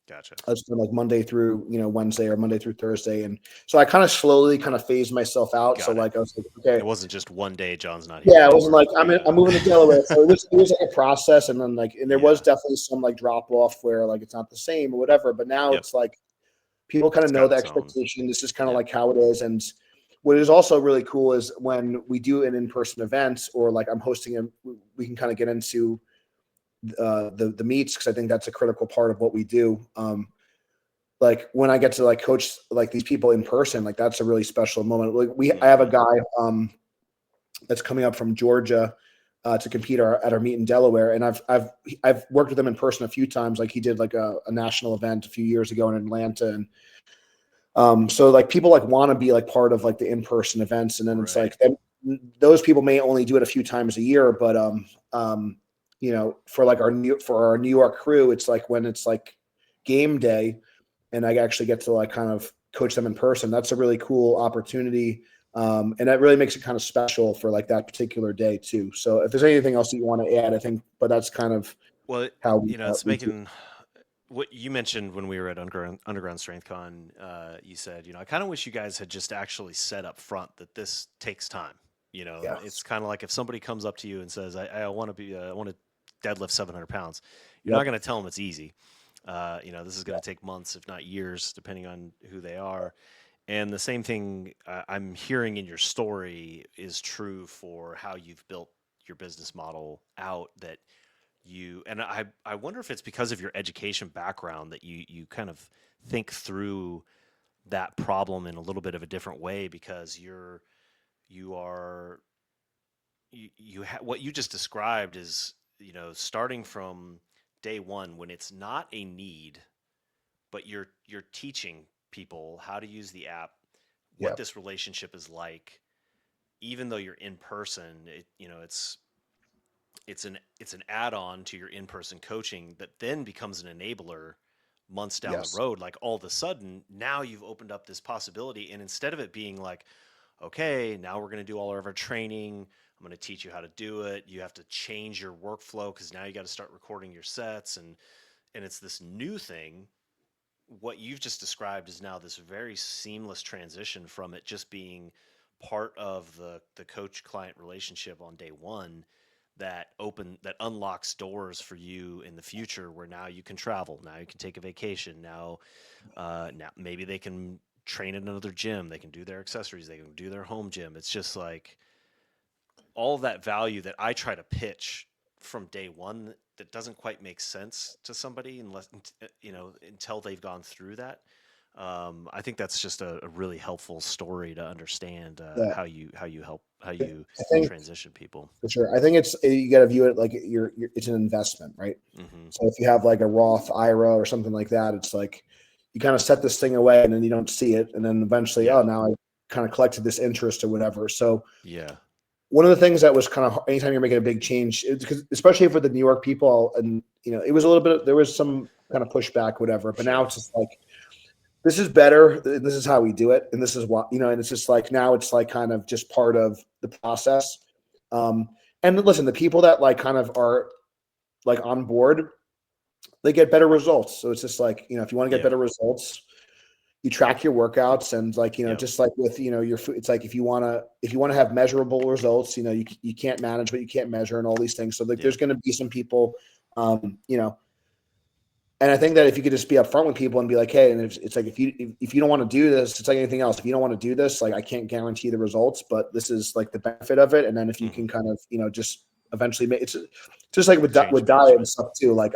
Gotcha. I would spend like Monday through Wednesday or Monday through Thursday, and so I kind of slowly kind of phased myself out. I was like, okay, it wasn't just one day John's not here. Yeah, it wasn't like I'm moving to Delaware. So it was like a process, and then there was definitely some like drop off where like it's not the same or whatever. But now it's like people kind of know the expectation. This is kind of like how it is, and what is also really cool is when we do an in-person event or like I'm hosting we can kind of get into the meets, because I think that's a critical part of what we do. Like when I get to like coach like these people in person, like that's a really special moment. Like I have a guy that's coming up from Georgia to compete at our meet in Delaware. And I've worked with him in person a few times. Like he did like a national event a few years ago in Atlanta. And so like people like want to be like part of like the in-person events. And then it's Right. like those people may only do it a few times a year, but for like our New York crew, it's like when it's like game day and I actually get to like kind of coach them in person. That's a really cool opportunity. And that really makes it kind of special for like that particular day too. So if there's anything else that you want to add, I think, but that's kind of Well, how we it's we do. making what you mentioned when we were at Underground Strength Con. You said, I kind of wish you guys had just actually said up front that this takes time. It's Yes. kind of like if somebody comes up to you and says, I want to I want to deadlift 700 pounds. You're not Yep. going to tell them it's easy. This is going to take months, if not years, depending on who they are. And the same thing I'm hearing in your story is true for how you've built your business model out. That and I wonder if it's because of your education background that you kind of think through that problem in a little bit of a different way, because you are what you just described is, starting from day one when it's not a need, but you're teaching people how to use the app, what Yep. this relationship is like. Even though you're in person, it's an add-on to your in-person coaching that then becomes an enabler months down the Yes. road. Like all of a sudden now you've opened up this possibility, and instead of it being like, okay, now we're going to do all of our training, I'm going to teach you how to do it, you have to change your workflow because now you got to start recording your sets, and it's this new thing. What you've just described is now this very seamless transition from it just being part of the coach client relationship on day one, that unlocks doors for you in the future, where now you can travel, now you can take a vacation, now maybe they can train at another gym, they can do their accessories, they can do their home gym. It's just like all of that value that I try to pitch from day one that doesn't quite make sense to somebody unless until they've gone through that. I think that's just a really helpful story to understand Yeah. how you I think transition people. for sure. I think you got to view it like it's an investment, right? Hmm. So if you have like a Roth IRA or something like that, it's like you kind of set this thing away and then you don't see it, and then eventually, Yeah, oh, now I kind of collected this interest or whatever. So yeah, one of the things that was kind of anytime you're making a big change, because especially for the New York people, and it was a little bit, there was some kind of pushback, whatever. But now sure, it's just like this is better. This is how we do it, and this is what and it's just like now it's like kind of just part of the process. Um, and listen, the people that like kind of are like on board, they get better results. So it's just like if you want to get yeah, better results, you track your workouts, and like yep, just like with your food, it's like if you want to have measurable results, you can't manage what you can't measure and all these things. So like yeah, there's going to be some people, um, you know, and I think that if you could just be upfront with people and be like, hey, and it's like if you don't want to do this, it's like anything else. If you don't want to do this, like I can't guarantee the results, but this is like the benefit of it. And then if you hmm, can kind of just eventually make it's just like change with diet and management. stuff too. Like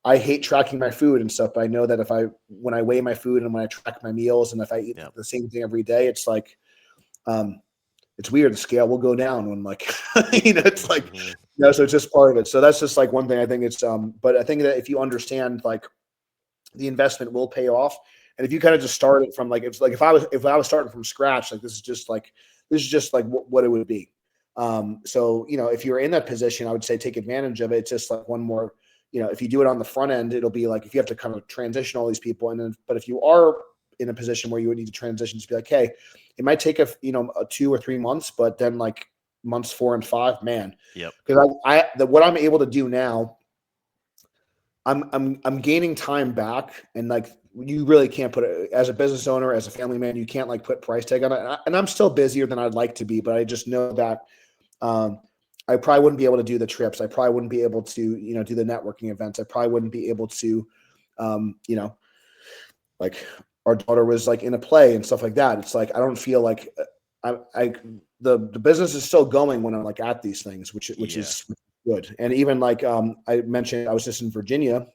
I hate tracking my food and stuff, but I know that when I weigh my food and when I track my meals and if I eat Yep. the same thing every day, it's like um it's weird. The scale will go down when like it's like Hmm. so it's just part of it. So that's just like one thing I think it's but I think that if you understand like the investment will pay off. And if you kind of Yeah. just start it from like it's like if I was starting from scratch, like this is just like what it would be. So if you're in that position, I would say take advantage of it. It's just like one more, if you do it on the front end, it'll be like if you have to kind of transition all these people, and then but if you are in a position where you would need to transition, just be like, hey, it might take a 2 or 3 months, but then like months 4 and 5, man, Yep. because what I'm able to do now, I'm gaining time back, and like you really can't put it as a business owner, as a family man, you can't like put price tag on it. And I'm still busier than I'd like to be, but I just know that um, I probably wouldn't be able to do the trips. I probably wouldn't be able to do the networking events. I probably wouldn't be able to um, you know like our daughter was like in a play and stuff like that. It's like I don't feel like I the business is still going when I'm like at these things, which Yeah. is good. And even like I mentioned, I was just in Virginia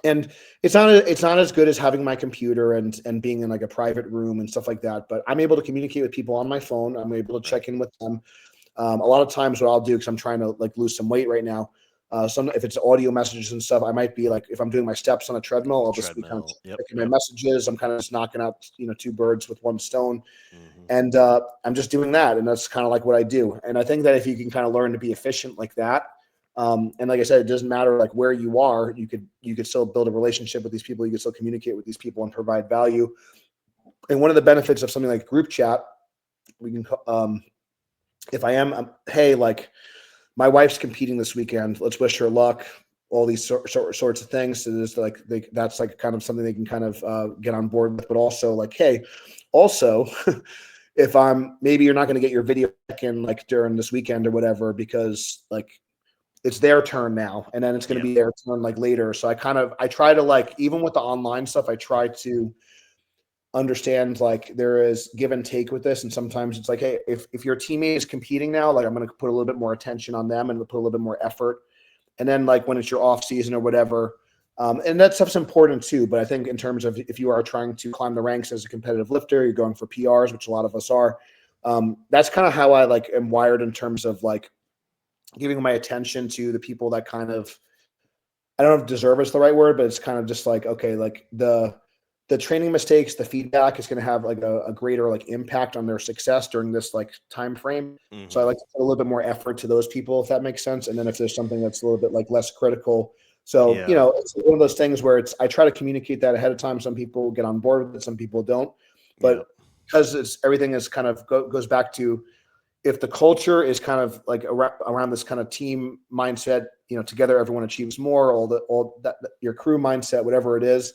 And it's not as good as having my computer and being in like a private room and stuff like that. But I'm able to communicate with people on my phone. I'm able to Right. check in with them. A lot of times what I'll do, because I'm trying to like lose some weight right now, if it's audio messages and stuff, I might be like, if I'm doing my steps on a treadmill, I'll just be kind of Treadmill. Yep. checking my Yep. messages. I'm kind of just knocking out, two birds with one stone. Hmm. And I'm just doing that. And that's kind of like what I do. And I think that if you can kind of learn to be efficient like that, and like I said, it doesn't matter like where you are, you could still build a relationship with these people. You could still communicate with these people and provide value. And one of the benefits of something like group chat, we can, if I am, hey, like, my wife's competing this weekend. Let's wish her luck. All these sorts of things. So there's like that's like kind of something they can kind of get on board with. But also like, hey, also, if maybe you're not going to get your video back in like during this weekend or whatever because like it's their turn now, and then it's going to Yep. be their turn like later. So I try to like, even with the online stuff, I try to understand like there is give and take with this. And sometimes it's like, hey, if your teammate is competing now, like I'm going to put a little bit more attention on them and put a little bit more effort. And then like when it's your off season or whatever, and that stuff's important too. But I think in terms of if you are trying to climb the ranks as a competitive lifter, you're going for PRs, which a lot of us are. That's kind of how I like am wired in terms of like giving my attention to the people that kind of, I don't know if deserve is the right word, but it's kind of just like, okay, like the training mistakes, the feedback is going to have like a greater like impact on their success during this like time frame. So I Hmm. like to put a little bit more effort to those people, if that makes sense. And then if there's something that's a little bit like less critical, so Yeah. it's one of those things where I try to communicate that ahead of time. Some people get on board with it, some people don't. But Yep. because it's everything is kind of goes back to, if the culture is kind of like around this kind of team mindset, together everyone achieves more, all that your crew mindset, whatever it is,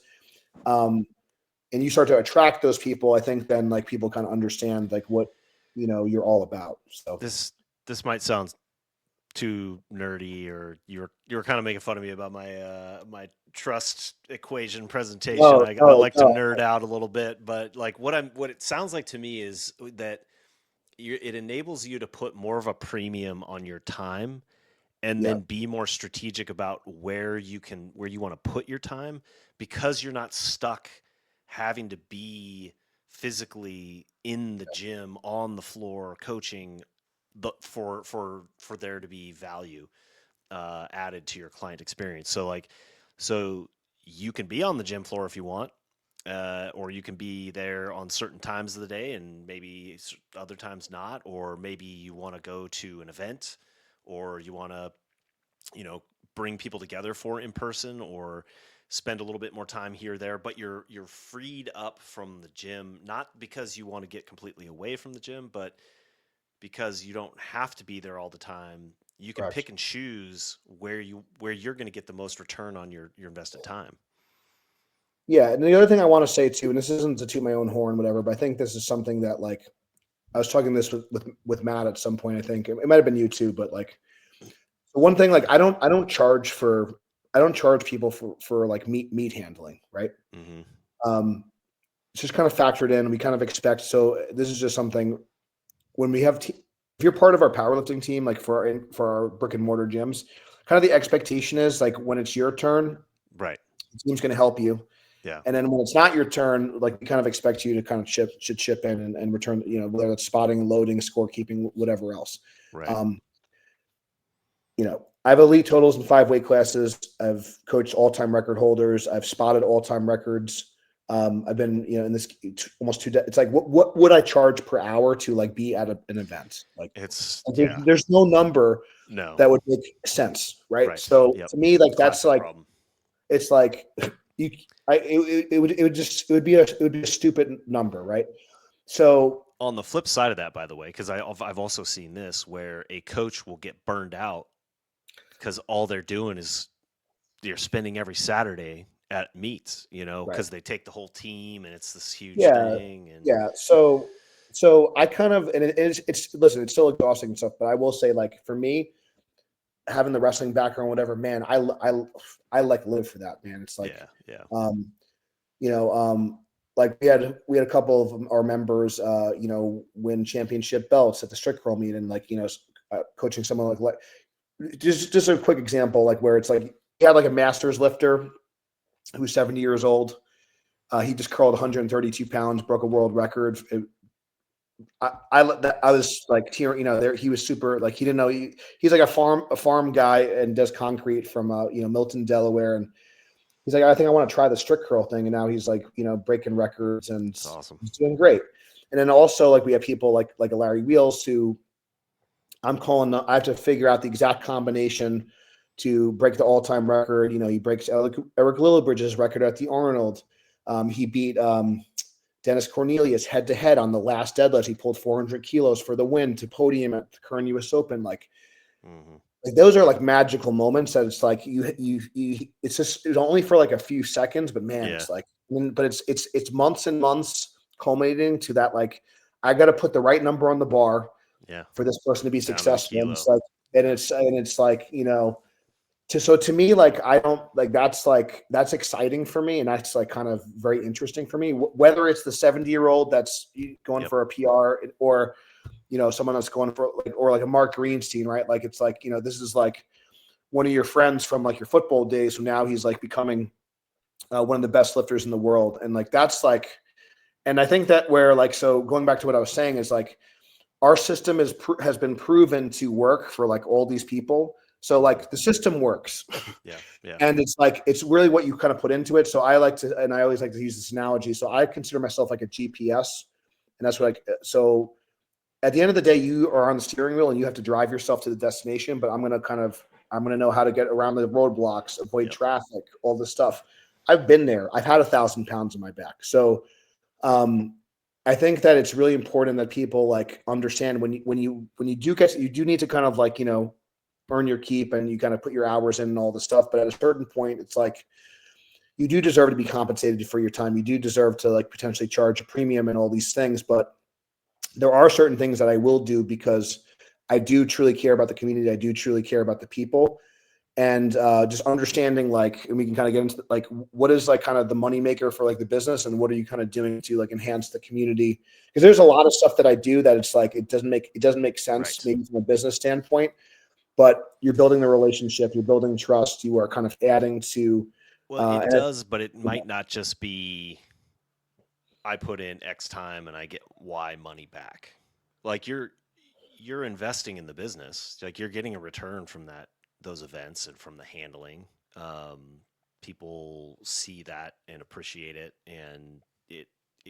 and you start to attract those people, I think then like people kind of understand like what you're all about. So This this might sound too nerdy, or you were kind of making fun of me about my trust equation presentation. no, I no, like to no, nerd out a little bit, but like what it sounds like to me is that it enables you to put more of a premium on your time, and yeah, then be more strategic about where you want to put your time, because you're not stuck having to be physically in the gym on the floor coaching for there to be value added to your client experience. So you can be on the gym floor if you want, or you can be there on certain times of the day and maybe other times not, or maybe you want to go to an event, or you want to, you know, bring people together for in person, or spend a little bit more time here or there, but you're freed up from the gym, not because you want to get completely away from the gym, but because you don't have to be there all the time. You can correct. pick and choose where you're going to get the most return on your invested time. Yeah, and the other thing I want to say too, and this isn't to toot my own horn, whatever, but I think this is something that like I was talking this with Matt at some point. I think it might have been you too, but like one thing, like I don't charge people for like meat handling, right? Hmm. Um, it's just kind of factored in. We kind of expect. So this is just something when we have, if you're part of our powerlifting team, like for our brick and mortar gyms, kind of the expectation is like when it's your turn, Right. the team's going to help you. Yeah. And then when it's not your turn, like we kind of expect you to kind of chip in and return, whether that's spotting, loading, scorekeeping, whatever else. Right. Um, I have elite totals in 5 weight classes. I've coached all-time record holders. I've spotted all-time records. I've been, in this almost it's like, what would I charge per hour to like be at an event? Like, It's there's, yeah. there's no number No. that would make sense, right? Right. So Yep. to me, like that's Classic like, problem. it's like you, it would be a stupid number, right? So On the flip side of that, by the way, because I've also seen this where a coach will get burned out because all they're doing is you're spending every Saturday at meets, right. because they take the whole team and it's this huge Yeah, thing. And yeah. So I kind of, and it's listen, it's still exhausting and stuff, but I will say, like for me, having the wrestling background, whatever, man, I like live for that, man. It's like, yeah, yeah, um, you know, like we had a couple of our members, win championship belts at the strict curl meet, and like coaching someone like just a quick example, like where it's like you had like a masters lifter who's 70 years old. He just curled 132 pounds, broke a world record. I was like tearing, there he was super, like he didn't know he's like a farm guy and does concrete from Milton, Delaware, and he's like, I think I want to try the strict curl thing, and now he's like breaking records and That's awesome. he's doing great. And then also like we have people like a Larry Wheels who I have to figure out the exact combination to break the all-time record. He breaks Eric Lillibridge's record at the Arnold. He beat Dennis Cornelius head-to-head on the last deadlift. He pulled 400 kilos for the win to podium at the current U.S. Open. Like those are like magical moments that it's like it's only for like a few seconds, but man, it's like, but it's months and months culminating to that. Like I got to put the right number on the bar for this person to be successful. And it's like, so to me, like, I don't like, that's exciting for me. And that's like kind of very interesting for me, whether it's the 70-year-old that's going for a PR or, someone that's going for like a Mark Greenstein, right? Like, it's like, this is like one of your friends from like your football days. So now he's like becoming one of the best lifters in the world. And like, that's like, and I think that where like, so going back to what I was saying is like, our system has been proven to work for like all these people. So like the system works. And it's like, it's really what you kind of put into it. So I always like to use this analogy. So I consider myself like a GPS, and that's what so at the end of the day, you are on the steering wheel and you have to drive yourself to the destination, but I'm going to know how to get around the roadblocks, avoid traffic, all this stuff. I've been there. I've had 1,000 pounds on my back. So, I think that it's really important that people like understand when you do need to kind of like, earn your keep and you kind of put your hours in and all this stuff. But at a certain point, it's like, you do deserve to be compensated for your time. You do deserve to like potentially charge a premium and all these things. But there are certain things that I will do because I do truly care about the community. I do truly care about the people. And just understanding like, and we can kind of get into like, what is like kind of the moneymaker for like the business, and what are you kind of doing to like enhance the community? Because there's a lot of stuff that I do that it's like, it doesn't make sense maybe from a business standpoint, but you're building the relationship, you're building trust, you are kind of adding to. Well, it does, but it might not just be, I put in X time and I get Y money back. Like you're investing in the business, like you're getting a return from those events and from the handling. People see that and appreciate it, and it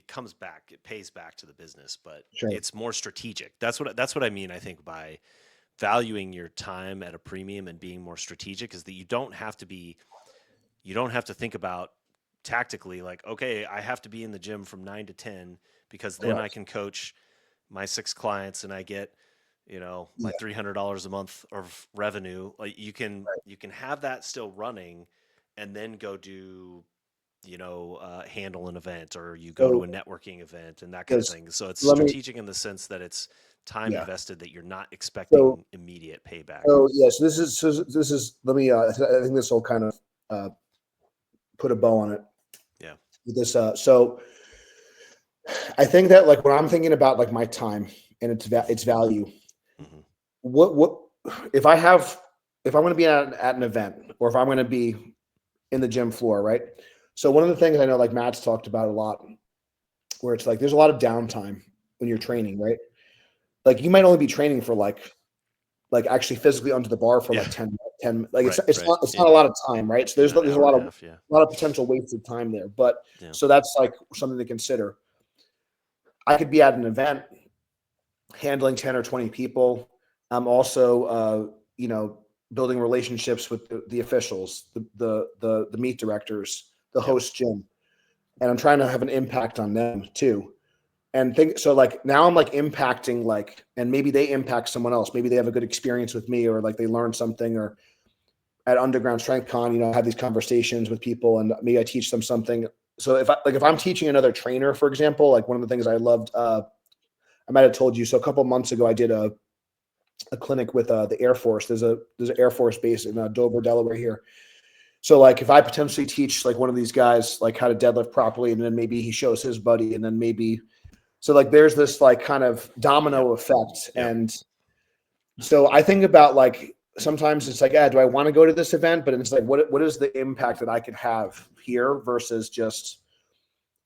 comes back, it pays back to the business, but it's more strategic. That's what I mean. I think by valuing your time at a premium and being more strategic is that you don't have to think about tactically like, okay, I have to be in the gym from 9 to 10 because then I can coach my 6 clients and I get, my $300 a month of revenue. Like you can have that still running and then go do, handle an event, or you go to a networking event and that kind of thing. So it's strategic in the sense that it's time invested that you're not expecting immediate payback. So this is, let me, I think this will kind of put a bow on it. Yeah. This, so I think that like when I'm thinking about like my time and its value, what if I'm going to be at an event, or if I'm going to be in the gym floor, right? So one of the things I know, like Matt's talked about a lot, where it's like there's a lot of downtime when you're training, right? Like you might only be training for like actually physically under the bar for like 10 like it's not a lot of time, right? So there's a lot of potential wasted time there. But so that's like something to consider. I could be at an event handling 10 or 20 people. I'm also building relationships with the officials, the meet directors, the host gym, and I'm trying to have an impact on them too. And so like now I'm like impacting like, and maybe they impact someone else. Maybe they have a good experience with me, or like they learn something, or at Underground Strength Con, I have these conversations with people and maybe I teach them something. So if I'm teaching another trainer, for example, like one of the things I loved, I might have told you. So a couple of months ago, I did a clinic with the Air Force. There's an Air Force base in Dover, Delaware here. So like if I potentially teach like one of these guys like how to deadlift properly, and then maybe he shows his buddy, and then maybe so like there's this like kind of domino effect. And so I think about like sometimes it's like, do I want to go to this event? But it's like, what is the impact that I could have here versus just,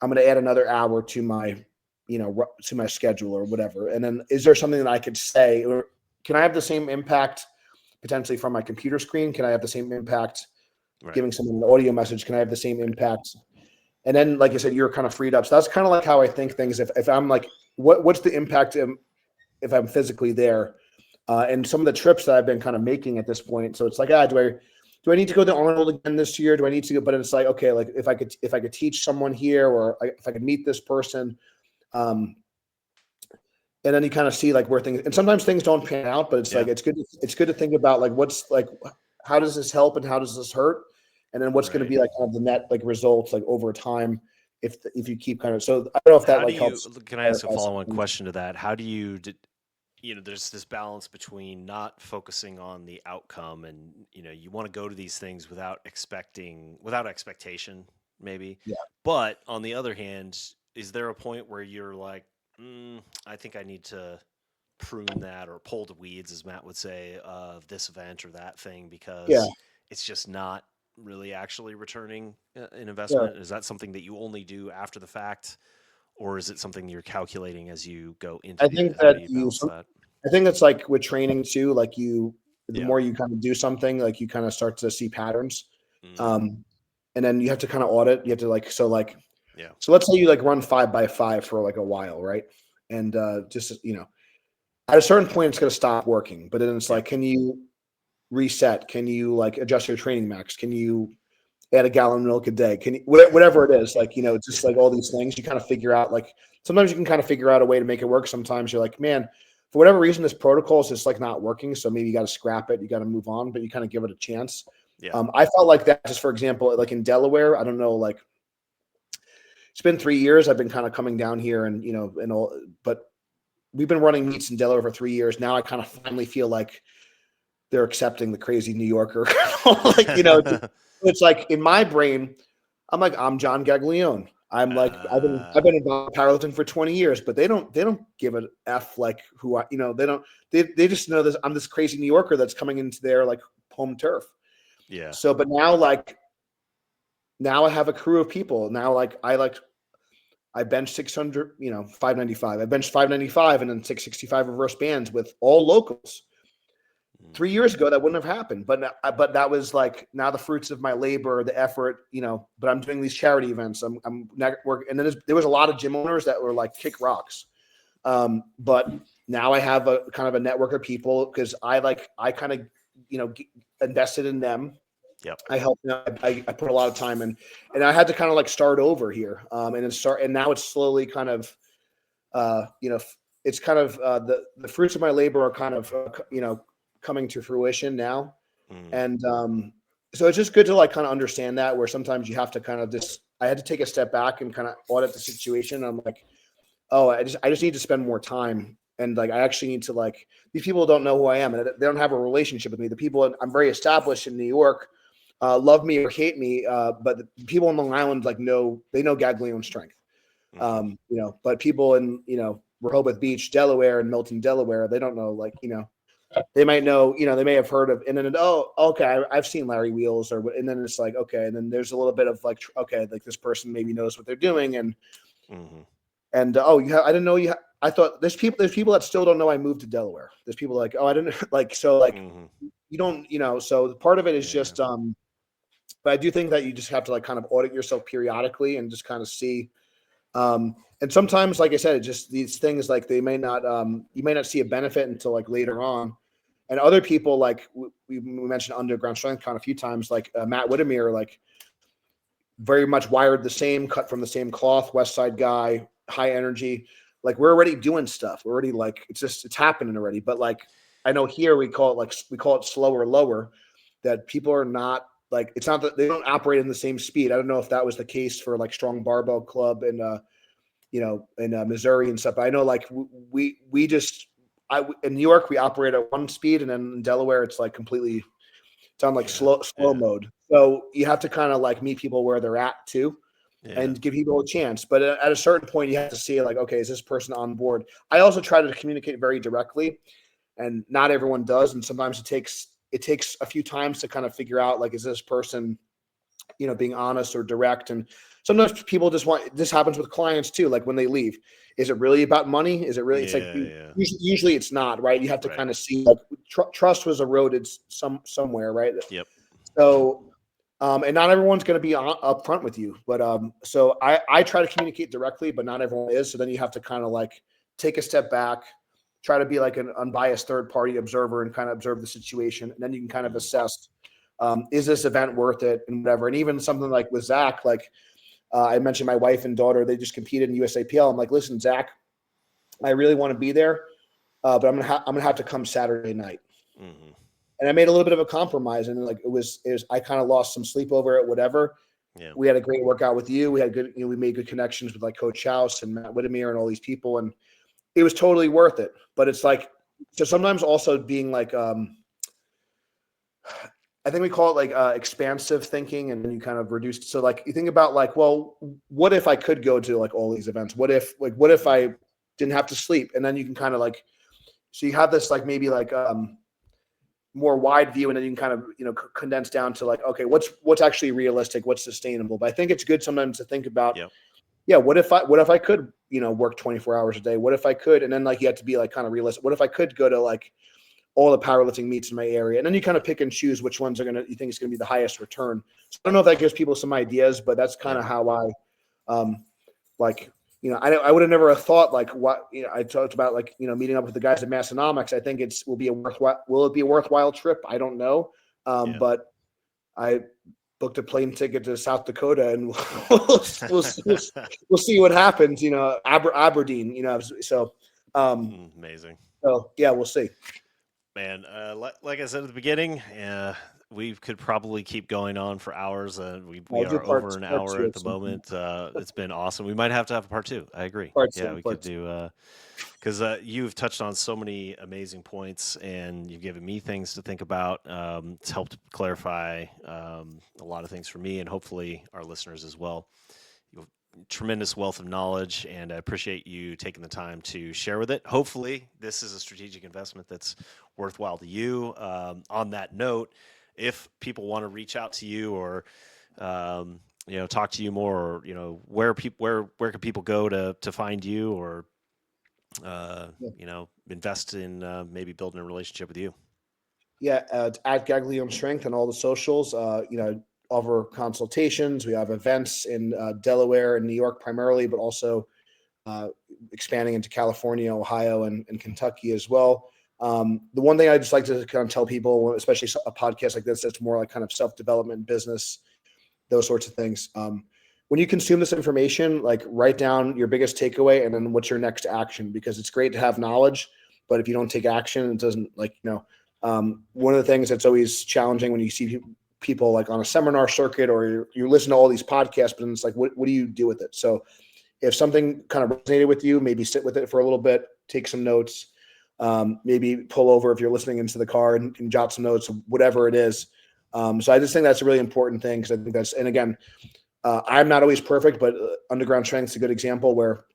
I'm going to add another hour to my, to my schedule or whatever. And then is there something that I could say, or can I have the same impact potentially from my computer screen? Can I have the same impact giving someone an audio message? Can I have the same impact? And then, like I said, you're kind of freed up. So that's kind of like how I think things. If I'm like, what's the impact if I'm physically there? And some of the trips that I've been kind of making at this point. So it's like, do I need to go to Arnold again this year? Do I need to go? But it's like, okay, like if I could teach someone here, or if I could meet this person, and then you kind of see like where things, and sometimes things don't pan out, but it's like, it's good to think about like, what's like, how does this help and how does this hurt? And then what's going to be like kind of the net like results like over time if you keep kind of, so I don't know if that helps. Can I ask a follow-on question to that? How do you there's this balance between not focusing on the outcome and, you want to go to these things without expectation maybe. Yeah. But on the other hand, is there a point where you're like, I think I need to prune that or pull the weeds, as Matt would say, of this event or that thing because it's just not really actually returning an investment? Is that something that you only do after the fact, or is it something you're calculating as you go into I think that I think that's like with training too, like the more you kind of do something, like you kind of start to see patterns. And then you have to kind of audit. You have to so let's say you like run 5x5 for like a while, right? And just at a certain point it's going to stop working, but then it's like, can you reset? Can you like adjust your training max? Can you add a gallon of milk a day? Can you, whatever it is, like, just like all these things you kind of figure out, like sometimes you can kind of figure out a way to make it work. Sometimes you're like, man, for whatever reason, this protocol is just like not working. So maybe you got to scrap it. You got to move on, but you kind of give it a chance. I felt like that just, for example, like in Delaware, I don't know, like it's been 3 years. I've been kind of coming down here and, but we've been running meets in Delaware for 3 years. Now I kind of finally feel like they're accepting the crazy New Yorker. Like, it's like in my brain, I'm like, I'm John Gaglione. I'm like, I've been about powerlifting for 20 years, but they don't give an F like who I, they just know this. I'm this crazy New Yorker that's coming into their like home turf. Yeah. So, but now I have a crew of people now. I bench 600, 595. I bench 595 and then 665 reverse bands with all locals. 3 years ago, that wouldn't have happened, but that was like now the fruits of my labor, the effort, but I'm doing these charity events. I'm networking. And then there was a lot of gym owners that were like kick rocks. But now I have a kind of a network of people because I kind of, invested in them. Yep. I helped them. I put a lot of time in, and I had to kind of like start over here. And now it's slowly kind of, it's kind of the fruits of my labor are kind of, coming to fruition now. And so it's just good to like kind of understand that, where sometimes you have to kind of I had to take a step back and kind of audit the situation. I'm like, oh, I just need to spend more time. And like, I actually need to like, these people don't know who I am and they don't have a relationship with me. The people I'm very established in New York, love me or hate me. But the people on Long Island, like they know Gaglione's strength. But people in, Rehoboth Beach, Delaware and Milton, Delaware, they don't know, like, they might know, they may have heard of, and then, oh, okay, I've seen Larry Wheels, and then it's like, okay. And then there's a little bit of like, okay, like this person maybe knows what they're doing. And, I didn't know I thought there's people that still don't know I moved to Delaware. There's people like, oh, I didn't like, so like, you don't, so part of it is just, but I do think that you just have to like kind of audit yourself periodically and just kind of see, and sometimes, like I said, it's just these things like they may not, you may not see a benefit until like later on. And other people, like we mentioned Underground Strength Con a few times, like Matt Whittemere, like very much wired the same, cut from the same cloth, West Side guy, high energy. Like we're already doing stuff. We're already like, it's happening already. But like, I know here we call it slower, lower, that people are not like, it's not that they don't operate in the same speed. I don't know if that was the case for like Strong Barbell Club and, in Missouri and stuff. But I know like in New York, we operate at one speed, and then in Delaware, it's like completely, it's on like slow mode. So you have to kind of like meet people where they're at too, and give people a chance. But at a certain point, you have to see like, okay, is this person on board? I also try to communicate very directly, and not everyone does. And sometimes it it takes a few times to kind of figure out, like, is this person, being honest or direct? And sometimes people just this happens with clients too. Like when they leave, is it really about money? Is it really, it's like, Yeah. usually it's not, right? You have to Right. kind of see, like, trust was eroded somewhere, right? Yep. So, and not everyone's going to be upfront with you, but so I try to communicate directly, but not everyone is. So then you have to kind of like take a step back, try to be like an unbiased third party observer and kind of observe the situation, and then you can kind of assess, is this event worth it and whatever. And even something like with Zach, like I mentioned, my wife and daughter, they just competed in USAPL. I'm like, listen, Zach, I really want to be there, but I'm gonna have to come Saturday night. Mm-hmm. And I made a little bit of a compromise, and like it was I kind of lost some sleep over it, whatever. Yeah. We had a great workout with you. We had good, we made good connections with like Coach House and Matt Whittemere and all these people, and it was totally worth it. But it's like, so sometimes also being like, I think we call it like expansive thinking, and then you kind of reduce. So like you think about like, well, what if I could go to like all these events? What if I didn't have to sleep? And then you can kind of like, so you have this like maybe like more wide view, and then you can kind of condense down to like, okay, what's actually realistic, what's sustainable. But I think it's good sometimes to think about, yeah, what if I could work 24 hours a day? What if I could? And then like you have to be like kind of realistic. What if I could go to like all the powerlifting meets in my area? And then you kind of pick and choose which ones you think is going to be the highest return. So I don't know if that gives people some ideas, but that's kind of how I like, I would have never have thought like what, I talked about like, meeting up with the guys at Massonomics. I think will it be a worthwhile trip? I don't know. But I booked a plane ticket to South Dakota, and we'll see what happens, Aberdeen, so, Amazing. So yeah, we'll see. Man, like I said at the beginning, we could probably keep going on for hours. We I'll do are over an part hour two at at the some point. moment. It's been awesome. We might have to have a part two. I agree. Part Yeah, two, we could part two. do because you've touched on so many amazing points, and you've given me things to think about. It's helped clarify a lot of things for me, and hopefully our listeners as well. Tremendous wealth of knowledge, and I appreciate you taking the time to share with it. Hopefully, this is a strategic investment that's worthwhile to you. On that note, if people want to reach out to you or talk to you more, or where can people go to find you, or invest in maybe building a relationship with you? Yeah, it's at Gaglione Strength on all the socials. Offer consultations. We have events in Delaware and New York primarily, but also expanding into California, Ohio, and Kentucky as well. The one thing I just like to kind of tell people, especially a podcast like this, that's more like kind of self-development, business, those sorts of things. When you consume this information, like write down your biggest takeaway and then what's your next action, because it's great to have knowledge, but if you don't take action, it doesn't one of the things that's always challenging when you see people like on a seminar circuit or you listen to all these podcasts, but then it's like, what do you do with it? So if something kind of resonated with you, maybe sit with it for a little bit, take some notes, maybe pull over if you're listening into the car and jot some notes, whatever it is. So I just think that's a really important thing, because I think that's, and again, I'm not always perfect, but Underground Strength is a good example where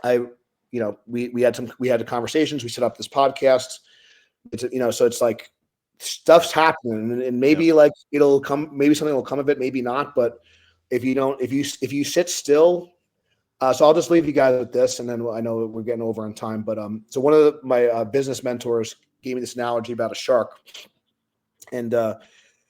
we had conversations, we set up this podcast. So it's like stuff's happening, and maybe like it'll come, maybe something will come of it, maybe not. But if you sit still, so I'll just leave you guys with this, and then I know we're getting over on time. But so one of my business mentors gave me this analogy about a shark, and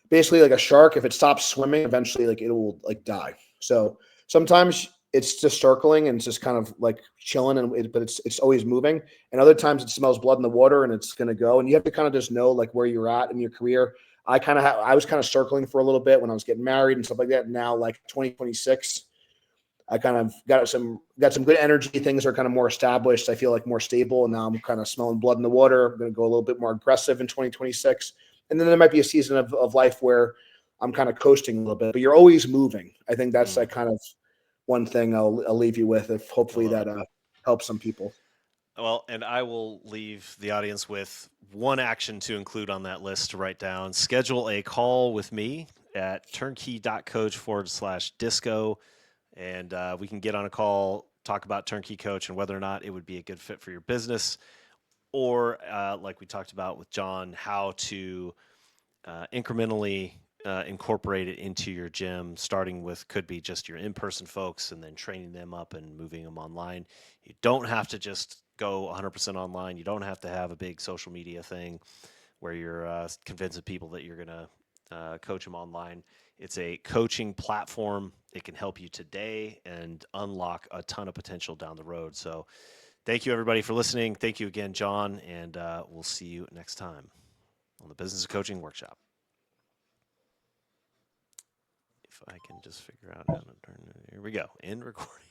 basically like a shark, if it stops swimming, eventually like it will like die. So sometimes it's just circling and it's just kind of like chilling, but it's always moving. And other times it smells blood in the water and it's going to go. And you have to kind of just know like where you're at in your career. I was kind of circling for a little bit when I was getting married and stuff like that. Now, like 2026, I kind of got some good energy. Things are kind of more established. I feel like more stable. And now I'm kind of smelling blood in the water. I'm going to go a little bit more aggressive in 2026. And then there might be a season of life where I'm kind of coasting a little bit, but you're always moving. I think that's like kind of one thing I'll leave you with, if hopefully that helps some people. Well, and I will leave the audience with one action to include on that list to write down. Schedule a call with me at turnkey.coach/disco. And we can get on a call, talk about TurnKey Coach and whether or not it would be a good fit for your business, or like we talked about with John, how to incrementally incorporate it into your gym, starting with could be just your in-person folks and then training them up and moving them online. You don't have to just go 100% online. You don't have to have a big social media thing where you're convincing people that you're going to coach them online. It's a coaching platform. It can help you today and unlock a ton of potential down the road. So thank you, everybody, for listening. Thank you again, John, and we'll see you next time on the Business of Coaching Workshop. If I can just figure out how to turn it. Here we go. End recording.